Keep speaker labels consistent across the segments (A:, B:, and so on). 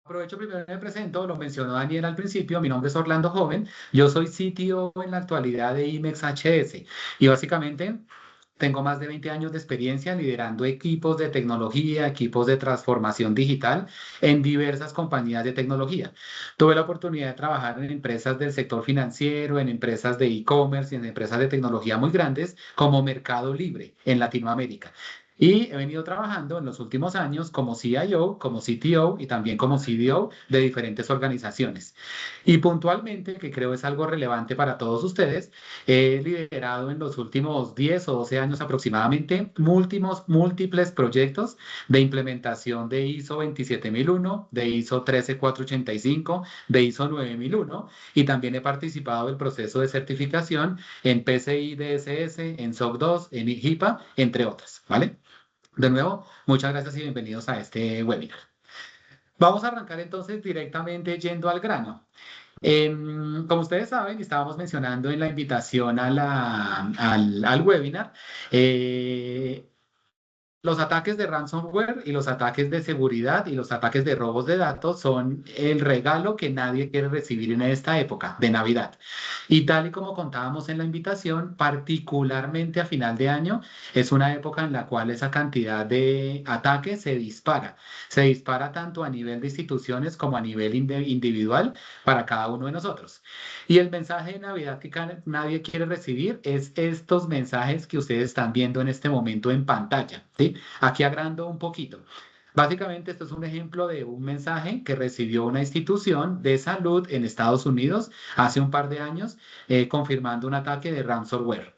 A: Aprovecho primero y me presento, lo mencionó Daniel al principio, mi nombre es Orlando Joven, yo soy CTO en la actualidad de IMEX HS y básicamente tengo más de 20 años de experiencia liderando equipos de tecnología, equipos de transformación digital en diversas compañías de tecnología. Tuve la oportunidad de trabajar en empresas del sector financiero, en empresas de e-commerce y en empresas de tecnología muy grandes como Mercado Libre en Latinoamérica. Y he venido trabajando en los últimos años como CIO, como CTO y también como CDO de diferentes organizaciones. Y puntualmente, que creo es algo relevante para todos ustedes, he liderado en los últimos 10 o 12 años aproximadamente múltiples proyectos de implementación de ISO 27001, de ISO 13485, de ISO 9001 y también he participado del proceso de certificación en PCI DSS, en SOC 2, en HIPAA, entre otras, ¿vale? De nuevo, muchas gracias y bienvenidos a este webinar. Vamos a arrancar entonces directamente yendo al grano. Como ustedes saben, estábamos mencionando en la invitación al webinar, eh, los ataques de ransomware y los ataques de seguridad y los ataques de robos de datos son el regalo que nadie quiere recibir en esta época de Navidad. Y tal y como contábamos en la invitación, particularmente a final de año, es una época en la cual esa cantidad de ataques se dispara. Se dispara tanto a nivel de instituciones como a nivel individual para cada uno de nosotros. Y el mensaje de Navidad que nadie quiere recibir es estos mensajes que ustedes están viendo en este momento en pantalla, ¿sí? Aquí agrando un poquito. Básicamente, esto es un ejemplo de un mensaje que recibió una institución de salud en Estados Unidos hace un par de años, confirmando un ataque de ransomware.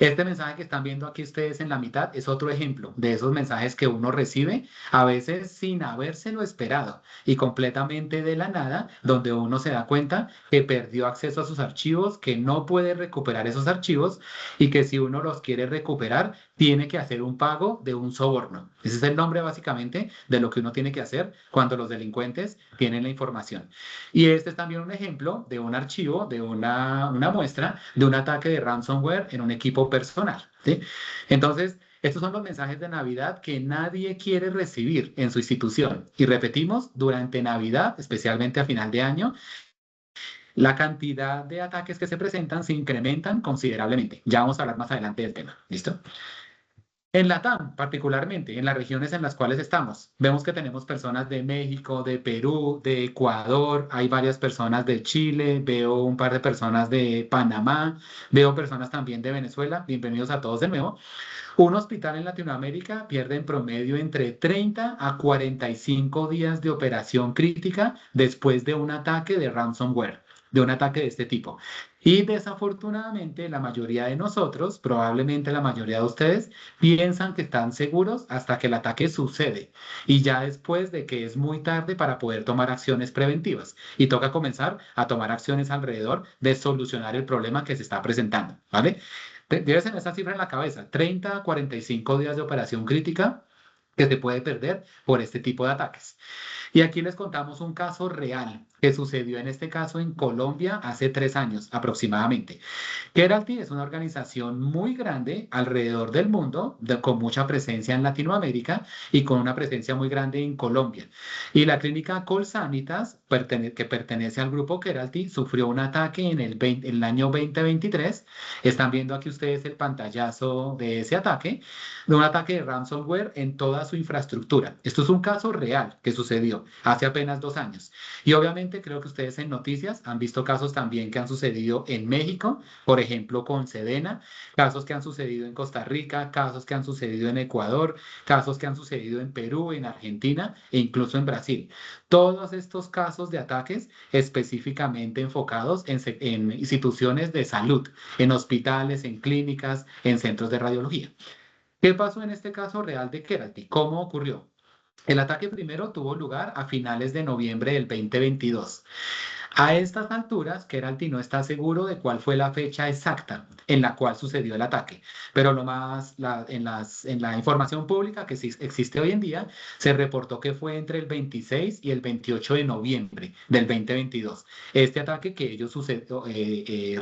A: Este mensaje que están viendo aquí ustedes en la mitad es otro ejemplo de esos mensajes que uno recibe a veces sin habérselo esperado y completamente de la nada, donde uno se da cuenta que perdió acceso a sus archivos, que no puede recuperar esos archivos y que si uno los quiere recuperar, tiene que hacer un pago de un soborno. Ese es el nombre básicamente de lo que uno tiene que hacer cuando los delincuentes tienen la información. Y este es también un ejemplo de un archivo, de una muestra de un ataque de ransomware en un equipo personal, ¿sí? Entonces, estos son los mensajes de Navidad que nadie quiere recibir en su institución. Y repetimos, durante Navidad, especialmente a final de año, la cantidad de ataques que se presentan se incrementan considerablemente. Ya vamos a hablar más adelante del tema. ¿Listo? En Latam, particularmente, en las regiones en las cuales estamos, vemos que tenemos personas de México, de Perú, de Ecuador, hay varias personas de Chile, veo un par de personas de Panamá, veo personas también de Venezuela. Bienvenidos a todos de nuevo. Un hospital en Latinoamérica pierde en promedio entre 30 a 45 días de operación crítica después de un ataque de ransomware, de un ataque de este tipo. Y desafortunadamente la mayoría de nosotros, probablemente la mayoría de ustedes, piensan que están seguros hasta que el ataque sucede y ya después de que es muy tarde para poder tomar acciones preventivas y toca comenzar a tomar acciones alrededor de solucionar el problema que se está presentando, ¿vale? Debes tener esa cifra en la cabeza, 30 a 45 días de operación crítica que se puede perder por este tipo de ataques. Y aquí les contamos un caso real que sucedió en este caso en Colombia hace 3 años aproximadamente. Keralty es una organización muy grande alrededor del mundo, con mucha presencia en Latinoamérica y con una presencia muy grande en Colombia. Y la clínica Colsanitas, que pertenece al grupo Keralty, sufrió un ataque en el año 2023. Están viendo aquí ustedes el pantallazo de ese ataque, de un ataque de ransomware en toda su infraestructura. Esto es un caso real que sucedió hace apenas 2 años. Y obviamente creo que ustedes en noticias han visto casos también que han sucedido en México, por ejemplo, con Sedena, casos que han sucedido en Costa Rica, casos que han sucedido en Ecuador, casos que han sucedido en Perú, en Argentina e incluso en Brasil. Todos estos casos de ataques específicamente enfocados en instituciones de salud, en hospitales, en clínicas, en centros de radiología. ¿Qué pasó en este caso real de Keralty? ¿Cómo ocurrió? El ataque primero tuvo lugar a finales de noviembre del 2022. A estas alturas, Keralty no está seguro de cuál fue la fecha exacta en la cual sucedió el ataque, pero lo más, en la información pública que sí existe hoy en día, se reportó que fue entre el 26 y el 28 de noviembre del 2022, este ataque que ellos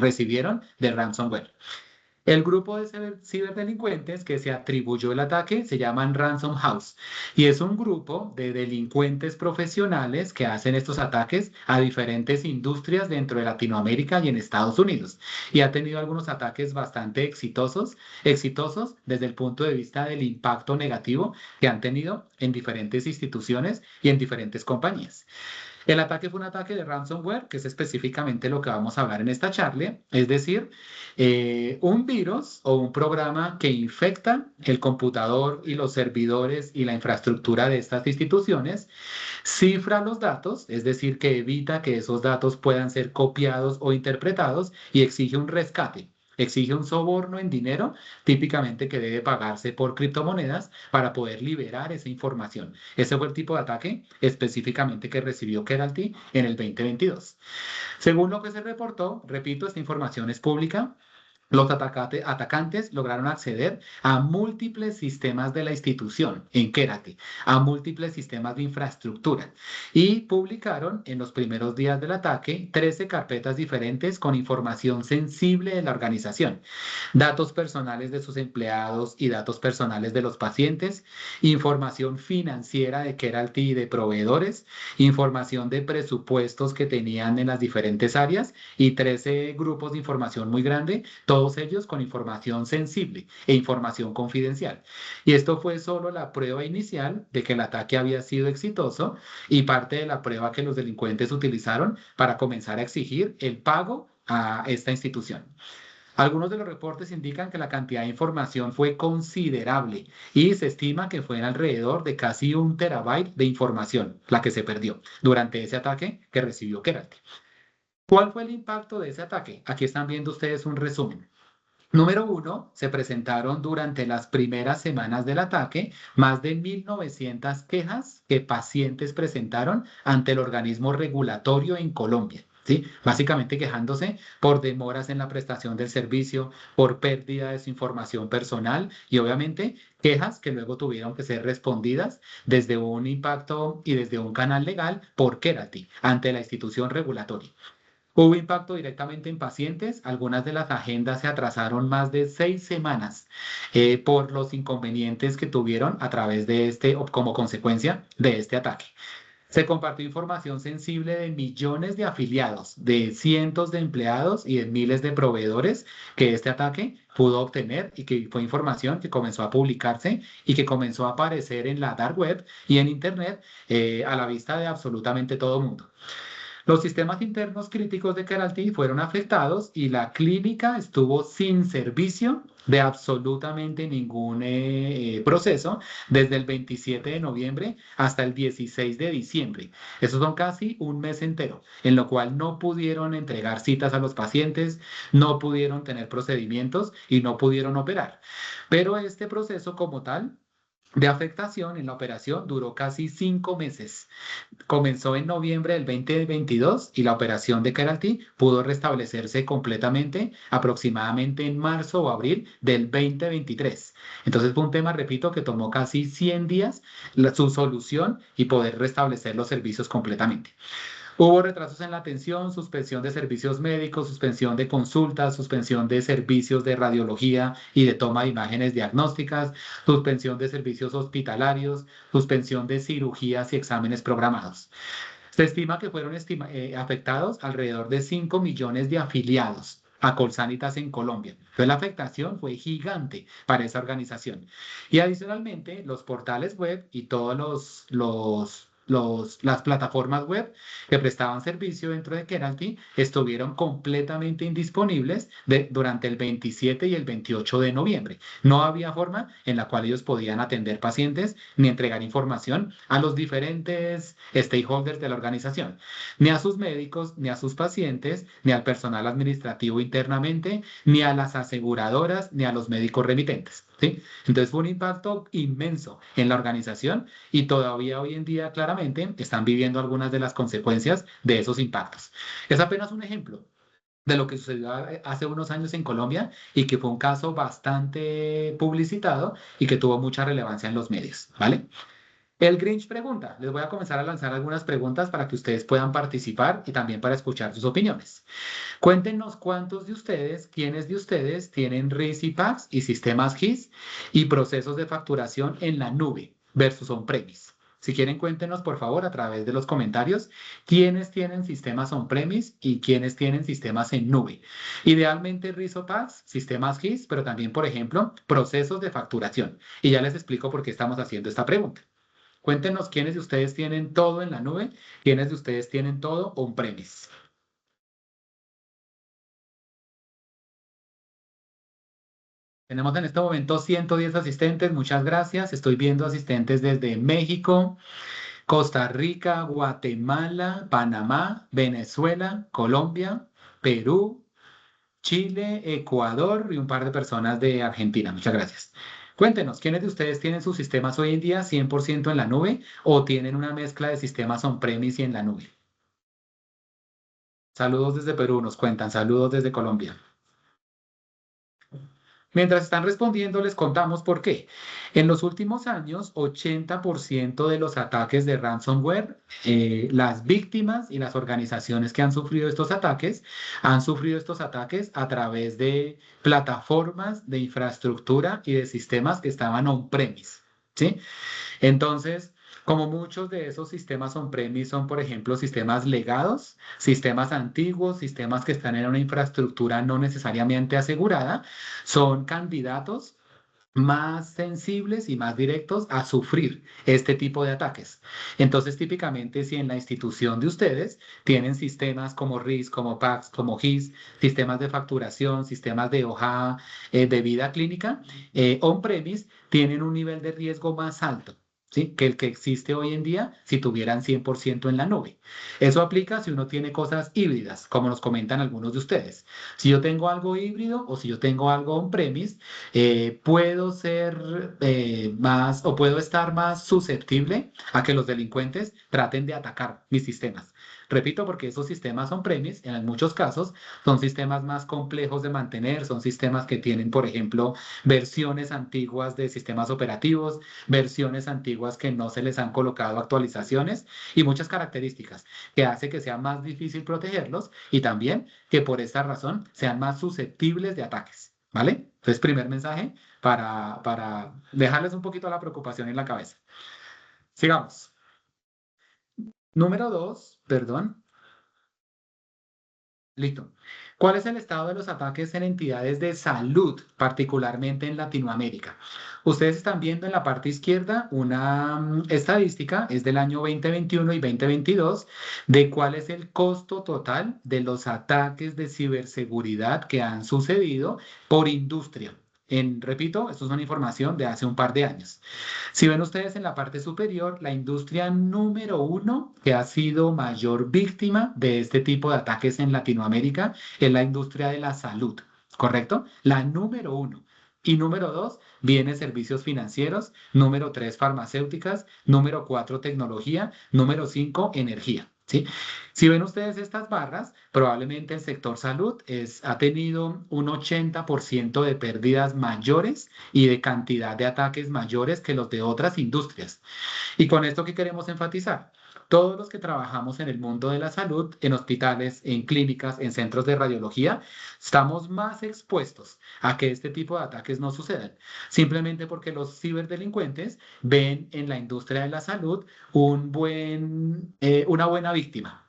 A: recibieron de ransomware. El grupo de ciberdelincuentes que se atribuyó el ataque se llaman Ransom House y es un grupo de delincuentes profesionales que hacen estos ataques a diferentes industrias dentro de Latinoamérica y en Estados Unidos. Y ha tenido algunos ataques bastante exitosos desde el punto de vista del impacto negativo que han tenido en diferentes instituciones y en diferentes compañías. El ataque fue un ataque de ransomware, que es específicamente lo que vamos a hablar en esta charla, es decir, un virus o un programa que infecta el computador y los servidores y la infraestructura de estas instituciones, cifra los datos, es decir, que evita que esos datos puedan ser copiados o interpretados y exige un rescate. Exige un soborno en dinero, típicamente que debe pagarse por criptomonedas para poder liberar esa información. Ese fue el tipo de ataque específicamente que recibió Keralty en el 2022. Según lo que se reportó, repito, esta información es pública. Los atacantes lograron acceder a múltiples sistemas de la institución en Kerati, a múltiples sistemas de infraestructura y publicaron en los primeros días del ataque 13 carpetas diferentes con información sensible de la organización, datos personales de sus empleados y datos personales de los pacientes, información financiera de Keralty y de proveedores, información de presupuestos que tenían en las diferentes áreas y 13 grupos de información muy grande, todos ellos con información sensible e información confidencial. Y esto fue solo la prueba inicial de que el ataque había sido exitoso y parte de la prueba que los delincuentes utilizaron para comenzar a exigir el pago a esta institución. Algunos de los reportes indican que la cantidad de información fue considerable y se estima que fue alrededor de casi 1 terabyte de información la que se perdió durante ese ataque que recibió Keralty. ¿Cuál fue el impacto de ese ataque? Aquí están viendo ustedes un resumen. Número uno, se presentaron durante las primeras semanas del ataque más de 1.900 quejas que pacientes presentaron ante el organismo regulatorio en Colombia. ¿Sí? Básicamente quejándose por demoras en la prestación del servicio, por pérdida de su información personal y obviamente quejas que luego tuvieron que ser respondidas desde un impacto y desde un canal legal por Keralty ante la institución regulatoria. Hubo impacto directamente en pacientes. Algunas de las agendas se atrasaron más de 6 semanas por los inconvenientes que tuvieron a través de o como consecuencia de este ataque. Se compartió información sensible de millones de afiliados, de cientos de empleados y de miles de proveedores que este ataque pudo obtener y que fue información que comenzó a publicarse y que comenzó a aparecer en la dark web y en Internet a la vista de absolutamente todo el mundo. Los sistemas internos críticos de Keralty fueron afectados y la clínica estuvo sin servicio de absolutamente ningún proceso desde el 27 de noviembre hasta el 16 de diciembre. Esos son casi un mes entero, en lo cual no pudieron entregar citas a los pacientes, no pudieron tener procedimientos y no pudieron operar. Pero este proceso como tal de afectación en la operación duró casi 5 meses. Comenzó en noviembre del 2022 y la operación de Keralty pudo restablecerse completamente aproximadamente en marzo o abril del 2023. Entonces fue un tema, repito, que tomó casi 100 días su solución y poder restablecer los servicios completamente. Hubo retrasos en la atención, suspensión de servicios médicos, suspensión de consultas, suspensión de servicios de radiología y de toma de imágenes diagnósticas, suspensión de servicios hospitalarios, suspensión de cirugías y exámenes programados. Se estima que fueron afectados alrededor de 5 millones de afiliados a Colsanitas en Colombia. Entonces la afectación fue gigante para esa organización. Y adicionalmente, los portales web y todos las plataformas web que prestaban servicio dentro de Keralty estuvieron completamente indisponibles durante el 27 y el 28 de noviembre. No había forma en la cual ellos podían atender pacientes ni entregar información a los diferentes stakeholders de la organización, ni a sus médicos, ni a sus pacientes, ni al personal administrativo internamente, ni a las aseguradoras, ni a los médicos remitentes. ¿Sí? Entonces fue un impacto inmenso en la organización y todavía hoy en día claramente están viviendo algunas de las consecuencias de esos impactos. Es apenas un ejemplo de lo que sucedió hace unos años en Colombia y que fue un caso bastante publicitado y que tuvo mucha relevancia en los medios, ¿vale? El Grinch pregunta, les voy a comenzar a lanzar algunas preguntas para que ustedes puedan participar y también para escuchar sus opiniones. Cuéntenos cuántos de ustedes, quiénes de ustedes tienen RIS y PACS y sistemas GIS y procesos de facturación en la nube versus on-premise. Si quieren, cuéntenos por favor a través de los comentarios quiénes tienen sistemas on-premise y quiénes tienen sistemas en nube. Idealmente RIS o PACS, sistemas GIS, pero también, por ejemplo, procesos de facturación. Y ya les explico por qué estamos haciendo esta pregunta. Cuéntenos quiénes de ustedes tienen todo en la nube, quiénes de ustedes tienen todo on-premise. Tenemos en este momento 110 asistentes, muchas gracias. Estoy viendo asistentes desde México, Costa Rica, Guatemala, Panamá, Venezuela, Colombia, Perú, Chile, Ecuador y un par de personas de Argentina. Muchas gracias. Cuéntenos, ¿quiénes de ustedes tienen sus sistemas hoy en día 100% en la nube o tienen una mezcla de sistemas on-premise y en la nube? Saludos desde Perú, nos cuentan. Saludos desde Colombia. Mientras están respondiendo, les contamos por qué. En los últimos años, 80% de los ataques de ransomware, las víctimas y las organizaciones que han sufrido estos ataques a través de plataformas de infraestructura y de sistemas que estaban on-premise, ¿sí? Entonces, como muchos de esos sistemas on-premise son, por ejemplo, sistemas legados, sistemas antiguos, sistemas que están en una infraestructura no necesariamente asegurada, son candidatos más sensibles y más directos a sufrir este tipo de ataques. Entonces, típicamente, si en la institución de ustedes tienen sistemas como RIS, como PACS, como GIS, sistemas de facturación, sistemas de hoja de vida clínica, on-premise, tienen un nivel de riesgo más alto, ¿sí? Que el que existe hoy en día si tuvieran 100% en la nube. Eso aplica si uno tiene cosas híbridas, como nos comentan algunos de ustedes. Si yo tengo algo híbrido o si yo tengo algo on-premise, puedo ser más o puedo estar más susceptible a que los delincuentes traten de atacar mis sistemas. Repito, porque esos sistemas on-premise, en muchos casos, son sistemas más complejos de mantener, son sistemas que tienen, por ejemplo, versiones antiguas de sistemas operativos, versiones antiguas que no se les han colocado actualizaciones y muchas características que hace que sea más difícil protegerlos y también que por esta razón sean más susceptibles de ataques. ¿Vale? Entonces, primer mensaje para dejarles un poquito la preocupación en la cabeza. Sigamos. Número dos, perdón. Listo. ¿Cuál es el estado de los ataques en entidades de salud, particularmente en Latinoamérica? Ustedes están viendo en la parte izquierda una estadística, es del año 2021 y 2022, de cuál es el costo total de los ataques de ciberseguridad que han sucedido por industria. Repito, esto es una información de hace un par de años. Si ven ustedes en la parte superior, la industria número uno que ha sido mayor víctima de este tipo de ataques en Latinoamérica es la industria de la salud, ¿correcto? La número uno. Y número dos, bienes, servicios financieros. Número tres, farmacéuticas. Número cuatro, tecnología. Número cinco, energía. ¿Sí? Si ven ustedes estas barras, probablemente el sector salud ha tenido un 80% de pérdidas mayores y de cantidad de ataques mayores que los de otras industrias. ¿Y con esto qué queremos enfatizar? Todos los que trabajamos en el mundo de la salud, en hospitales, en clínicas, en centros de radiología, estamos más expuestos a que este tipo de ataques no sucedan, simplemente porque los ciberdelincuentes ven en la industria de la salud una buena víctima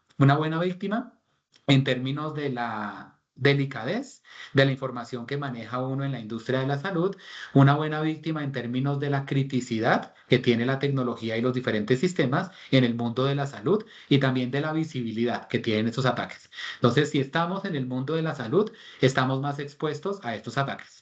A: en términos de la delicadez de la información que maneja uno en la industria de la salud, una buena víctima en términos de la criticidad que tiene la tecnología y los diferentes sistemas en el mundo de la salud y también de la visibilidad que tienen estos ataques. Entonces, si estamos en el mundo de la salud, estamos más expuestos a estos ataques.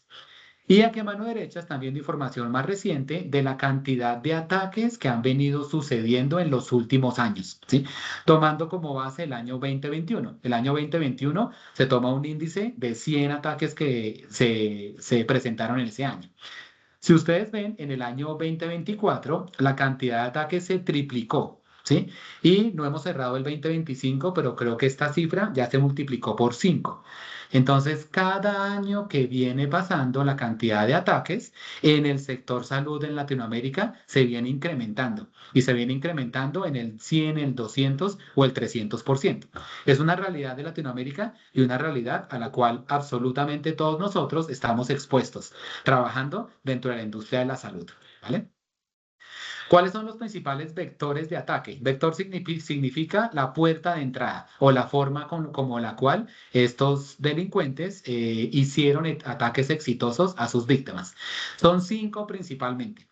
A: Y aquí a mano derecha están viendo información más reciente de la cantidad de ataques que han venido sucediendo en los últimos años, ¿sí? Tomando como base el año 2021. El año 2021 se toma un índice de 100 ataques que se presentaron en ese año. Si ustedes ven, en el año 2024 la cantidad de ataques se triplicó. ¿sí? Y no hemos cerrado el 2025, pero creo que esta cifra ya se multiplicó por 5. Entonces, cada año que viene pasando, la cantidad de ataques en el sector salud en Latinoamérica se viene incrementando y se viene incrementando en el 100, el 200 o el 300%. Es una realidad de Latinoamérica y una realidad a la cual absolutamente todos nosotros estamos expuestos trabajando dentro de la industria de la salud, ¿vale? ¿Cuáles son los principales vectores de ataque? Vector significa la puerta de entrada o la forma como la cual estos delincuentes hicieron ataques exitosos a sus víctimas. Son 5 principalmente.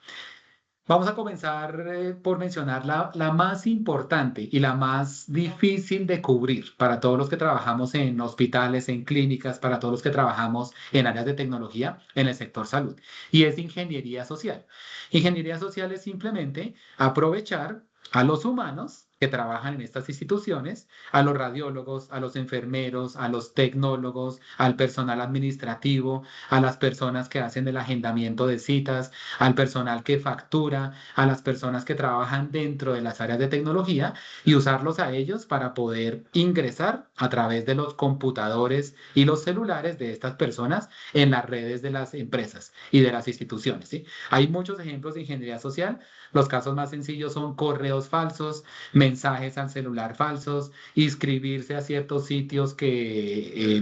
A: Vamos a comenzar por mencionar la más importante y la más difícil de cubrir para todos los que trabajamos en hospitales, en clínicas, para todos los que trabajamos en áreas de tecnología en el sector salud, y es ingeniería social. Ingeniería social es simplemente aprovechar a los humanos que trabajan en estas instituciones, a los radiólogos, a los enfermeros, a los tecnólogos, al personal administrativo, a las personas que hacen el agendamiento de citas, al personal que factura, a las personas que trabajan dentro de las áreas de tecnología y usarlos a ellos para poder ingresar a través de los computadores y los celulares de estas personas en las redes de las empresas y de las instituciones, ¿sí? Hay muchos ejemplos de ingeniería social. Los casos más sencillos son correos falsos, mensajes al celular falsos, inscribirse a ciertos sitios que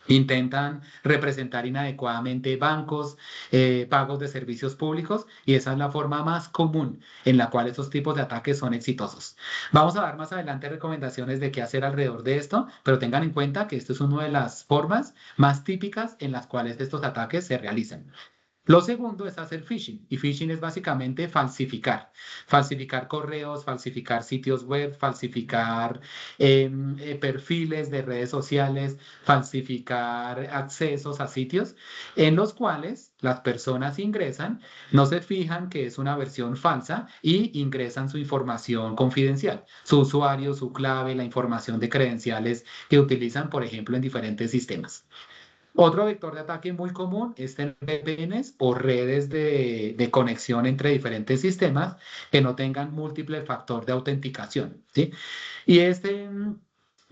A: intentan representar inadecuadamente bancos, pagos de servicios públicos, y esa es la forma más común en la cual estos tipos de ataques son exitosos. Vamos a dar más adelante recomendaciones de qué hacer alrededor de esto, pero tengan en cuenta que esto es una de las formas más típicas en las cuales estos ataques se realizan. Lo segundo es hacer phishing, y phishing es básicamente falsificar, falsificar correos, falsificar sitios web, falsificar perfiles de redes sociales, falsificar accesos a sitios en los cuales las personas ingresan, no se fijan que es una versión falsa y ingresan su información confidencial, su usuario, su clave, la información de credenciales que utilizan, por ejemplo, en diferentes sistemas. Otro vector de ataque muy común es tener VPNs o redes de conexión entre diferentes sistemas que no tengan múltiple factor de autenticación, ¿sí? Y este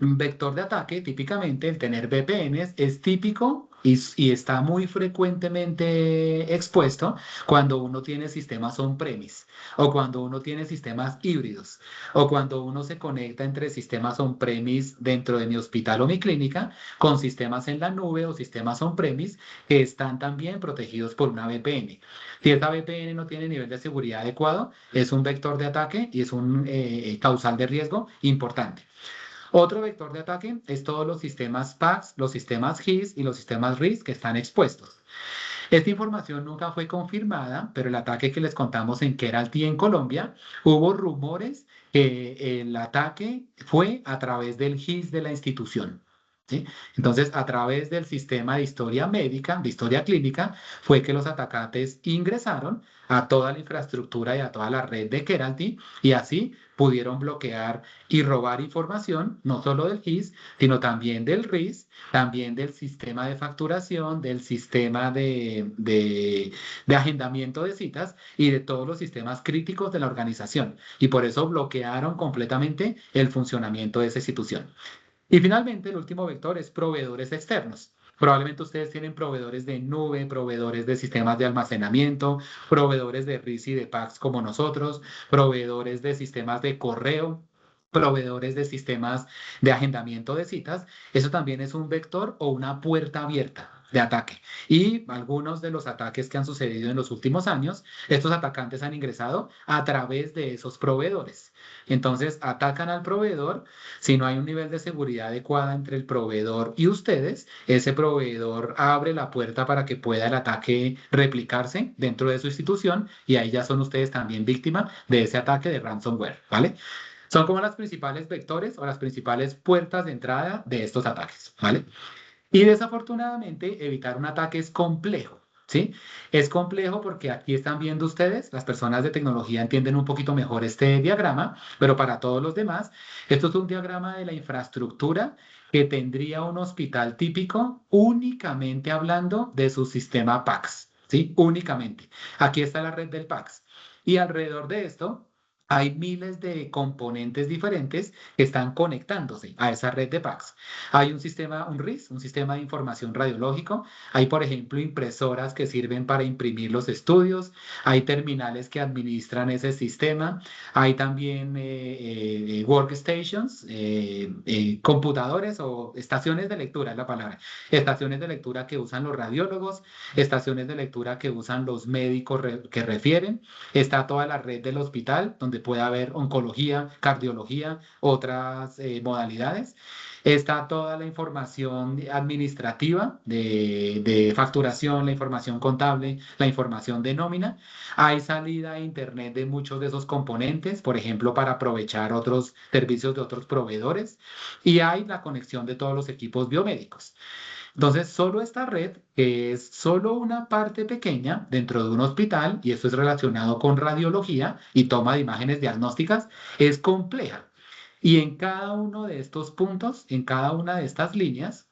A: vector de ataque, típicamente el tener VPNs, es típico y está muy frecuentemente expuesto cuando uno tiene sistemas on-premise o cuando uno tiene sistemas híbridos o cuando uno se conecta entre sistemas on-premise dentro de mi hospital o mi clínica con sistemas en la nube o sistemas on-premise que están también protegidos por una VPN. Si esta VPN no tiene nivel de seguridad adecuado, es un vector de ataque y es un causal de riesgo importante. Otro vector de ataque es todos los sistemas PACS, los sistemas GIS y los sistemas RIS que están expuestos. Esta información nunca fue confirmada, pero el ataque que les contamos en Keralty en Colombia, hubo rumores que el ataque fue a través del GIS de la institución, ¿sí? Entonces, a través del sistema de historia médica, de historia clínica, fue que los atacantes ingresaron a toda la infraestructura y a toda la red de Keralty y así pudieron bloquear y robar información, no solo del GIS, sino también del RIS, también del sistema de facturación, del sistema de agendamiento de citas y de todos los sistemas críticos de la organización. Y por eso bloquearon completamente el funcionamiento de esa institución. Y finalmente, el último vector es proveedores externos. Probablemente ustedes tienen proveedores de nube, proveedores de sistemas de almacenamiento, proveedores de RIS y de PACS como nosotros, proveedores de sistemas de correo, proveedores de sistemas de agendamiento de citas. Eso también es un vector o una puerta abierta de ataque. Y algunos de los ataques que han sucedido en los últimos años, estos atacantes han ingresado a través de esos proveedores. Entonces, atacan al proveedor. Si no hay un nivel de seguridad adecuada entre el proveedor y ustedes, ese proveedor abre la puerta para que pueda el ataque replicarse dentro de su institución y ahí ya son ustedes también víctimas de ese ataque de ransomware, ¿vale? Son como las principales vectores o las principales puertas de entrada de estos ataques, ¿vale? Y desafortunadamente, evitar un ataque es complejo, ¿sí? Es complejo porque aquí están viendo ustedes, las personas de tecnología entienden un poquito mejor este diagrama, pero para todos los demás, esto es un diagrama de la infraestructura que tendría un hospital típico únicamente hablando de su sistema PACS, ¿sí? Únicamente. Aquí está la red del PACS. Y alrededor de esto Hay miles de componentes diferentes que están conectándose a esa red de PACS. Hay un sistema, un RIS, un sistema de información radiológico. Hay, por ejemplo, impresoras que sirven para imprimir los estudios. Hay terminales que administran ese sistema. Hay también workstations, computadores o estaciones de lectura, es la palabra. Estaciones de lectura que usan los radiólogos, estaciones de lectura que usan los médicos que refieren. Está toda la red del hospital, donde puede haber oncología, cardiología, otras modalidades. Está toda la información administrativa de facturación, la información contable, la información de nómina. Hay salida a Internet de muchos de esos componentes, por ejemplo, para aprovechar otros servicios de otros proveedores. Y hay la conexión de todos los equipos biomédicos. Entonces, solo esta red, que es solo una parte pequeña dentro de un hospital, y esto es relacionado con radiología y toma de imágenes diagnósticas, es compleja. Y en cada uno de estos puntos, en cada una de estas líneas,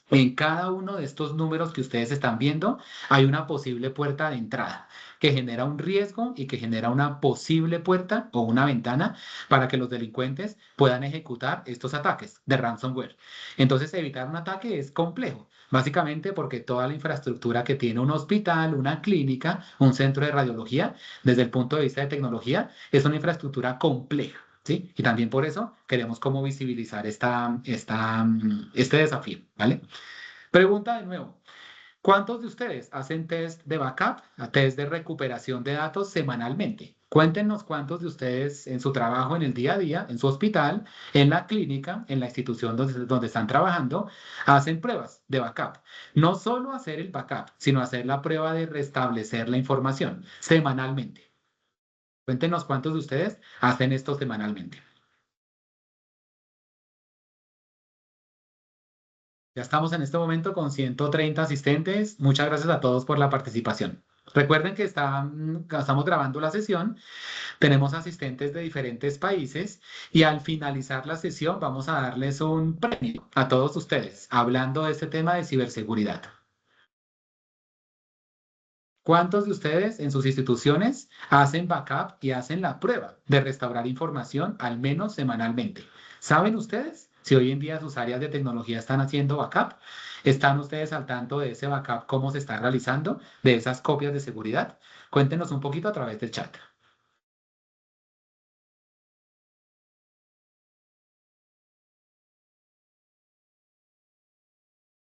A: en cada uno de estos números que ustedes están viendo, hay una posible puerta de entrada que genera un riesgo y que genera una posible puerta o una ventana para que los delincuentes puedan ejecutar estos ataques de ransomware. Entonces, evitar un ataque es complejo, básicamente porque toda la infraestructura que tiene un hospital, una clínica, un centro de radiología, desde el punto de vista de tecnología, es una infraestructura compleja. ¿Sí? Y también por eso queremos como visibilizar este desafío, ¿vale? Pregunta de nuevo, ¿cuántos de ustedes hacen test de backup, a test de recuperación de datos semanalmente? Cuéntenos cuántos de ustedes en su trabajo, en el día a día, en su hospital, en la clínica, en la institución donde están trabajando, hacen pruebas de backup. No solo hacer el backup, sino hacer la prueba de restablecer la información semanalmente. Cuéntenos cuántos de ustedes hacen esto semanalmente. Ya estamos en este momento con 130 asistentes. Muchas gracias a todos por la participación. Recuerden que estamos grabando la sesión, tenemos asistentes de diferentes países y al finalizar la sesión vamos a darles un premio a todos ustedes, hablando de este tema de ciberseguridad. ¿Cuántos de ustedes en sus instituciones hacen backup y hacen la prueba de restaurar información al menos semanalmente? ¿Saben ustedes si hoy en día sus áreas de tecnología están haciendo backup? ¿Están ustedes al tanto de ese backup, cómo se está realizando, de esas copias de seguridad? Cuéntenos un poquito a través del chat.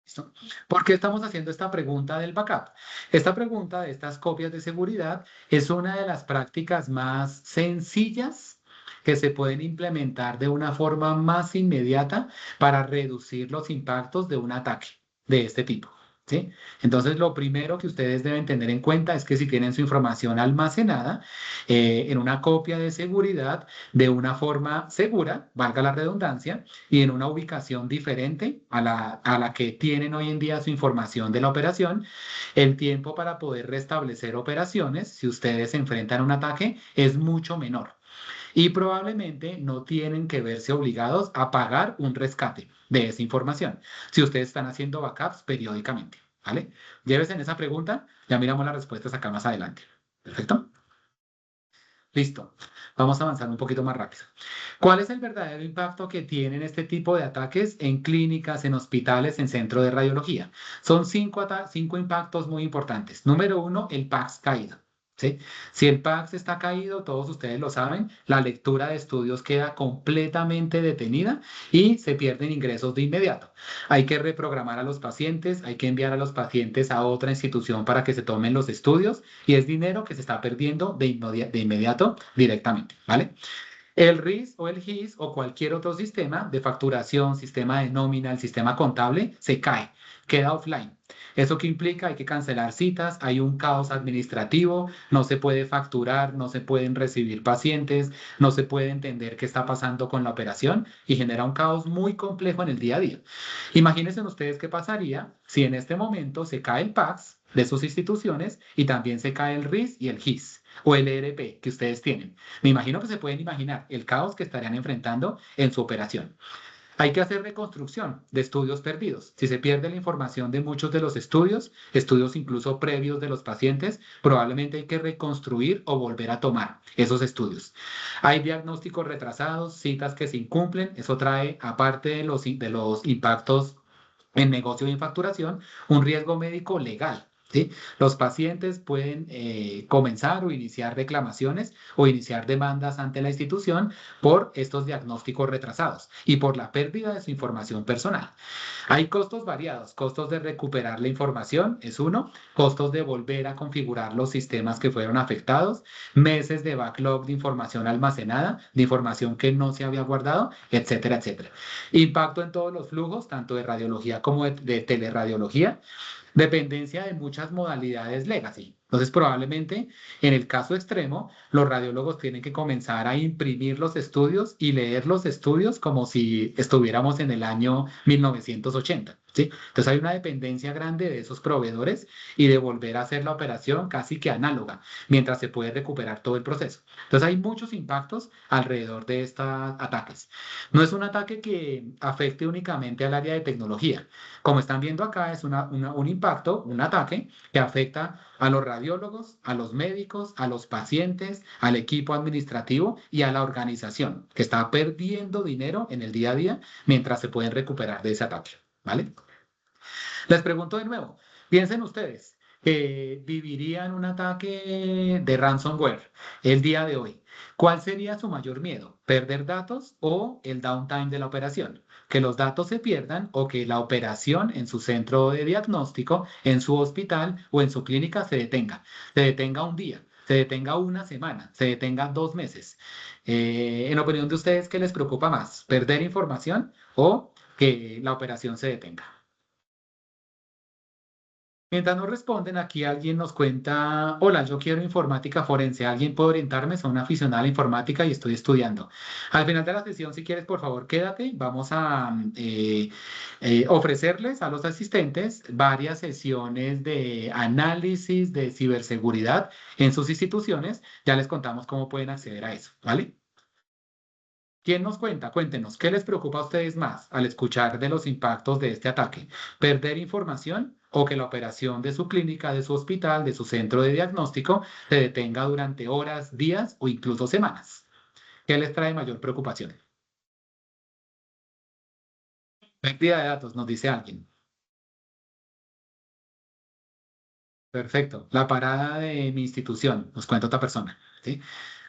A: ¿Listo? ¿Por qué estamos haciendo esta pregunta del backup? Esta pregunta de estas copias de seguridad es una de las prácticas más sencillas que se pueden implementar de una forma más inmediata para reducir los impactos de un ataque de este tipo. ¿Sí? Entonces, lo primero que ustedes deben tener en cuenta es que si tienen su información almacenada en una copia de seguridad de una forma segura, valga la redundancia, y en una ubicación diferente a la que tienen hoy en día su información de la operación, el tiempo para poder restablecer operaciones, si ustedes se enfrentan a un ataque, es mucho menor. Y probablemente no tienen que verse obligados a pagar un rescate de esa información, si ustedes están haciendo backups periódicamente. ¿Vale? Llévese en esa pregunta, ya miramos las respuestas acá más adelante. ¿Perfecto? Listo. Vamos a avanzar un poquito más rápido. ¿Cuál es el verdadero impacto que tienen este tipo de ataques en clínicas, en hospitales, en centros de radiología? Son cinco impactos muy importantes. Número uno, el PACS caído. ¿Sí? Si el PACS está caído, todos ustedes lo saben, la lectura de estudios queda completamente detenida y se pierden ingresos de inmediato. Hay que reprogramar a los pacientes, hay que enviar a los pacientes a otra institución para que se tomen los estudios y es dinero que se está perdiendo de inmediato directamente, ¿vale? El RIS o el GIS o cualquier otro sistema de facturación, sistema de nómina, el sistema contable, se cae, queda offline. ¿Eso qué implica? Hay que cancelar citas, hay un caos administrativo, no se puede facturar, no se pueden recibir pacientes, no se puede entender qué está pasando con la operación y genera un caos muy complejo en el día a día. Imagínense ustedes qué pasaría si en este momento se cae el PACS de sus instituciones y también se cae el RIS y el GIS o el ERP que ustedes tienen. Me imagino que se pueden imaginar el caos que estarían enfrentando en su operación. Hay que hacer reconstrucción de estudios perdidos. Si se pierde la información de muchos de los estudios, estudios incluso previos de los pacientes, probablemente hay que reconstruir o volver a tomar esos estudios. Hay diagnósticos retrasados, citas que se incumplen. Eso trae, aparte de los impactos en negocio y en facturación, un riesgo médico legal. ¿Sí? Los pacientes pueden comenzar o iniciar reclamaciones o iniciar demandas ante la institución por estos diagnósticos retrasados y por la pérdida de su información personal. Hay costos variados, costos de recuperar la información es uno, costos de volver a configurar los sistemas que fueron afectados, meses de backlog de información almacenada, de información que no se había guardado, etcétera, etcétera. Impacto en todos los flujos, tanto de radiología como de teleradiología. Dependencia de muchas modalidades legacy. Entonces, probablemente en el caso extremo, los radiólogos tienen que comenzar a imprimir los estudios y leer los estudios como si estuviéramos en el año 1980. ¿Sí? Entonces, hay una dependencia grande de esos proveedores y de volver a hacer la operación casi que análoga, mientras se puede recuperar todo el proceso. Entonces, hay muchos impactos alrededor de estos ataques. No es un ataque que afecte únicamente al área de tecnología. Como están viendo acá, es un impacto, un ataque que afecta a los radiólogos, a los médicos, a los pacientes, al equipo administrativo y a la organización, que está perdiendo dinero en el día a día mientras se pueden recuperar de ese ataque. ¿Vale? Les pregunto de nuevo, piensen ustedes que vivirían un ataque de ransomware el día de hoy. ¿Cuál sería su mayor miedo? ¿Perder datos o el downtime de la operación? Que los datos se pierdan o que la operación en su centro de diagnóstico, en su hospital o en su clínica se detenga. Se detenga un día, se detenga una semana, se detenga 2 meses. En opinión de ustedes, ¿qué les preocupa más? ¿Perder información o que la operación se detenga? Mientras nos responden, aquí alguien nos cuenta, hola, yo quiero informática forense, ¿alguien puede orientarme? Soy una aficionada a la informática y estoy estudiando. Al final de la sesión, si quieres, por favor, quédate. Vamos a ofrecerles a los asistentes varias sesiones de análisis de ciberseguridad en sus instituciones. Ya les contamos cómo pueden acceder a eso, ¿vale? ¿Quién nos cuenta? Cuéntenos, ¿qué les preocupa a ustedes más al escuchar de los impactos de este ataque? ¿Perder información o que la operación de su clínica, de su hospital, de su centro de diagnóstico se detenga durante horas, días o incluso semanas? ¿Qué les trae mayor preocupación? Pérdida de datos, nos dice alguien. Perfecto. La parada de mi institución, nos cuenta otra persona. ¿Sí?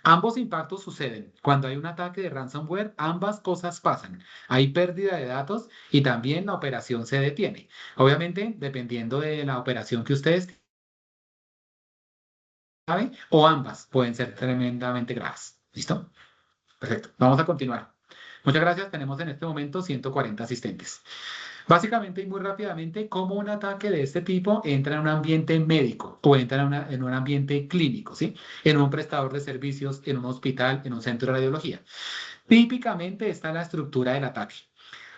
A: Ambos impactos suceden. Cuando hay un ataque de ransomware, ambas cosas pasan. Hay pérdida de datos y también la operación se detiene. Obviamente, dependiendo de la operación que ustedes saben, o ambas pueden ser tremendamente graves. ¿Listo? Perfecto. Vamos a continuar. Muchas gracias. Tenemos en este momento 140 asistentes. Básicamente y muy rápidamente, cómo un ataque de este tipo entra en un ambiente médico o entra en un ambiente clínico, ¿sí? En un prestador de servicios, en un hospital, en un centro de radiología. Típicamente está la estructura del ataque.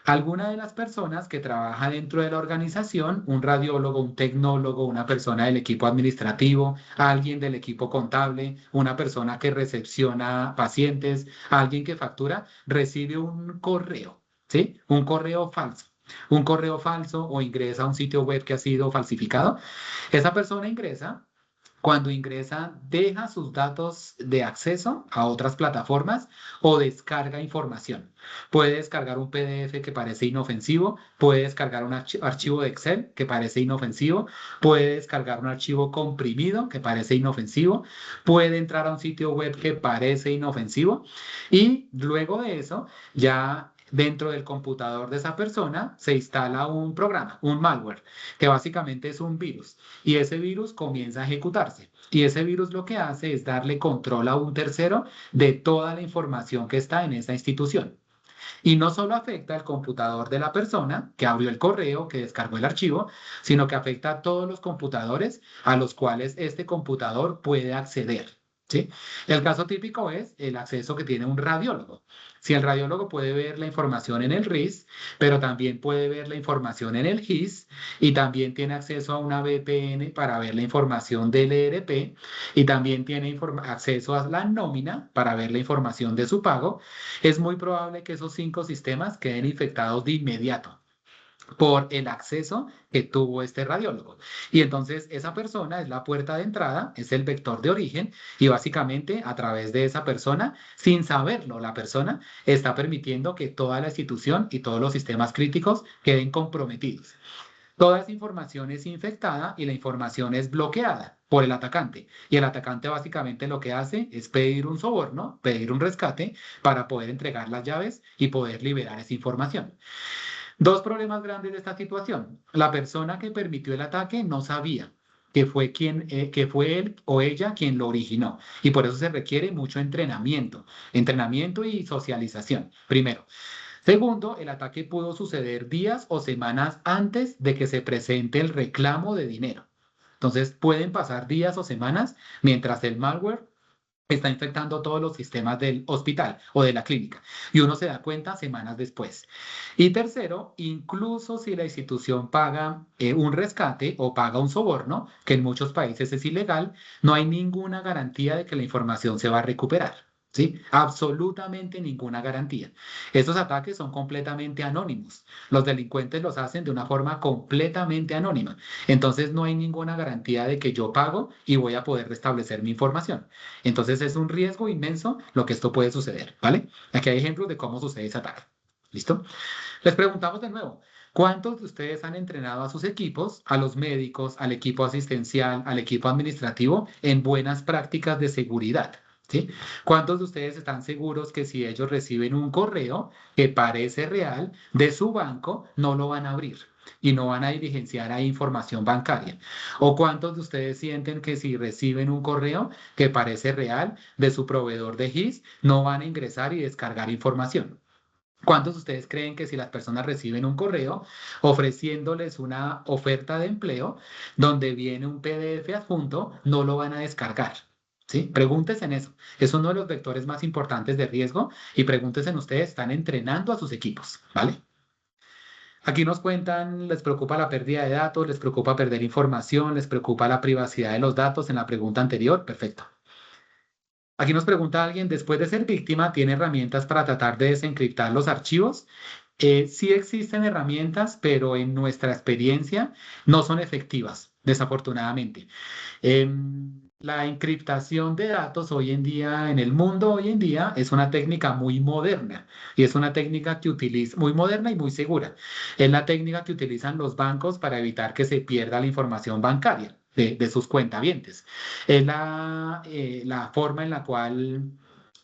A: Alguna de las personas que trabaja dentro de la organización, un radiólogo, un tecnólogo, una persona del equipo administrativo, alguien del equipo contable, una persona que recepciona pacientes, alguien que factura, recibe un correo, ¿sí? Un correo falso. Un correo falso o ingresa a un sitio web que ha sido falsificado. Esa persona ingresa, cuando ingresa, deja sus datos de acceso a otras plataformas o descarga información. Puede descargar un PDF que parece inofensivo, puede descargar un archivo de Excel que parece inofensivo, puede descargar un archivo comprimido que parece inofensivo, puede entrar a un sitio web que parece inofensivo y luego de eso ya dentro del computador de esa persona se instala un programa, un malware, que básicamente es un virus y ese virus comienza a ejecutarse. Y ese virus lo que hace es darle control a un tercero de toda la información que está en esa institución. Y no solo afecta al computador de la persona que abrió el correo, que descargó el archivo, sino que afecta a todos los computadores a los cuales este computador puede acceder. ¿Sí? El caso típico es el acceso que tiene un radiólogo. Si el radiólogo puede ver la información en el RIS, pero también puede ver la información en el GIS y también tiene acceso a una VPN para ver la información del ERP y también tiene acceso a la nómina para ver la información de su pago, es muy probable que esos 5 sistemas queden infectados de inmediato por el acceso que tuvo este radiólogo. Y entonces esa persona es la puerta de entrada, es el vector de origen y básicamente a través de esa persona, sin saberlo, la persona está permitiendo que toda la institución y todos los sistemas críticos queden comprometidos. Toda esa información es infectada y la información es bloqueada por el atacante. Y el atacante básicamente lo que hace es pedir un soborno, pedir un rescate para poder entregar las llaves y poder liberar esa información. Dos problemas grandes de esta situación. La persona que permitió el ataque no sabía que fue él o ella quien lo originó. Y por eso se requiere mucho entrenamiento y socialización, primero. Segundo, el ataque pudo suceder días o semanas antes de que se presente el reclamo de dinero. Entonces, pueden pasar días o semanas mientras el malware está infectando todos los sistemas del hospital o de la clínica y uno se da cuenta semanas después. Y tercero, incluso si la institución paga un rescate o paga un soborno, que en muchos países es ilegal, no hay ninguna garantía de que la información se va a recuperar. ¿Sí? Absolutamente ninguna garantía. Estos ataques son completamente anónimos. Los delincuentes los hacen de una forma completamente anónima. Entonces no hay ninguna garantía de que yo pago y voy a poder restablecer mi información. Entonces es un riesgo inmenso lo que esto puede suceder, ¿vale? Aquí hay ejemplos de cómo sucede ese ataque. ¿Listo? Les preguntamos de nuevo, ¿cuántos de ustedes han entrenado a sus equipos, a los médicos, al equipo asistencial, al equipo administrativo en buenas prácticas de seguridad? ¿Sí? ¿Cuántos de ustedes están seguros que si ellos reciben un correo que parece real de su banco, no lo van a abrir y no van a diligenciar ahí información bancaria? ¿O cuántos de ustedes sienten que si reciben un correo que parece real de su proveedor de GIS, no van a ingresar y descargar información? ¿Cuántos de ustedes creen que si las personas reciben un correo ofreciéndoles una oferta de empleo donde viene un PDF adjunto, no lo van a descargar? ¿Sí? Pregúntense en eso. Es uno de los vectores más importantes de riesgo y pregúntense en ustedes, ¿están entrenando a sus equipos? ¿Vale? Aquí nos cuentan, les preocupa la pérdida de datos, les preocupa perder información, les preocupa la privacidad de los datos en la pregunta anterior. Perfecto. Aquí nos pregunta alguien, después de ser víctima, ¿tiene herramientas para tratar de desencriptar los archivos? Sí existen herramientas, pero en nuestra experiencia no son efectivas, desafortunadamente. La encriptación de datos hoy en día, en el mundo hoy en día, es una técnica muy moderna y es una técnica que utiliza, muy moderna y muy segura. Es la técnica que utilizan los bancos para evitar que se pierda la información bancaria de sus cuentavientes. Es la forma en la cual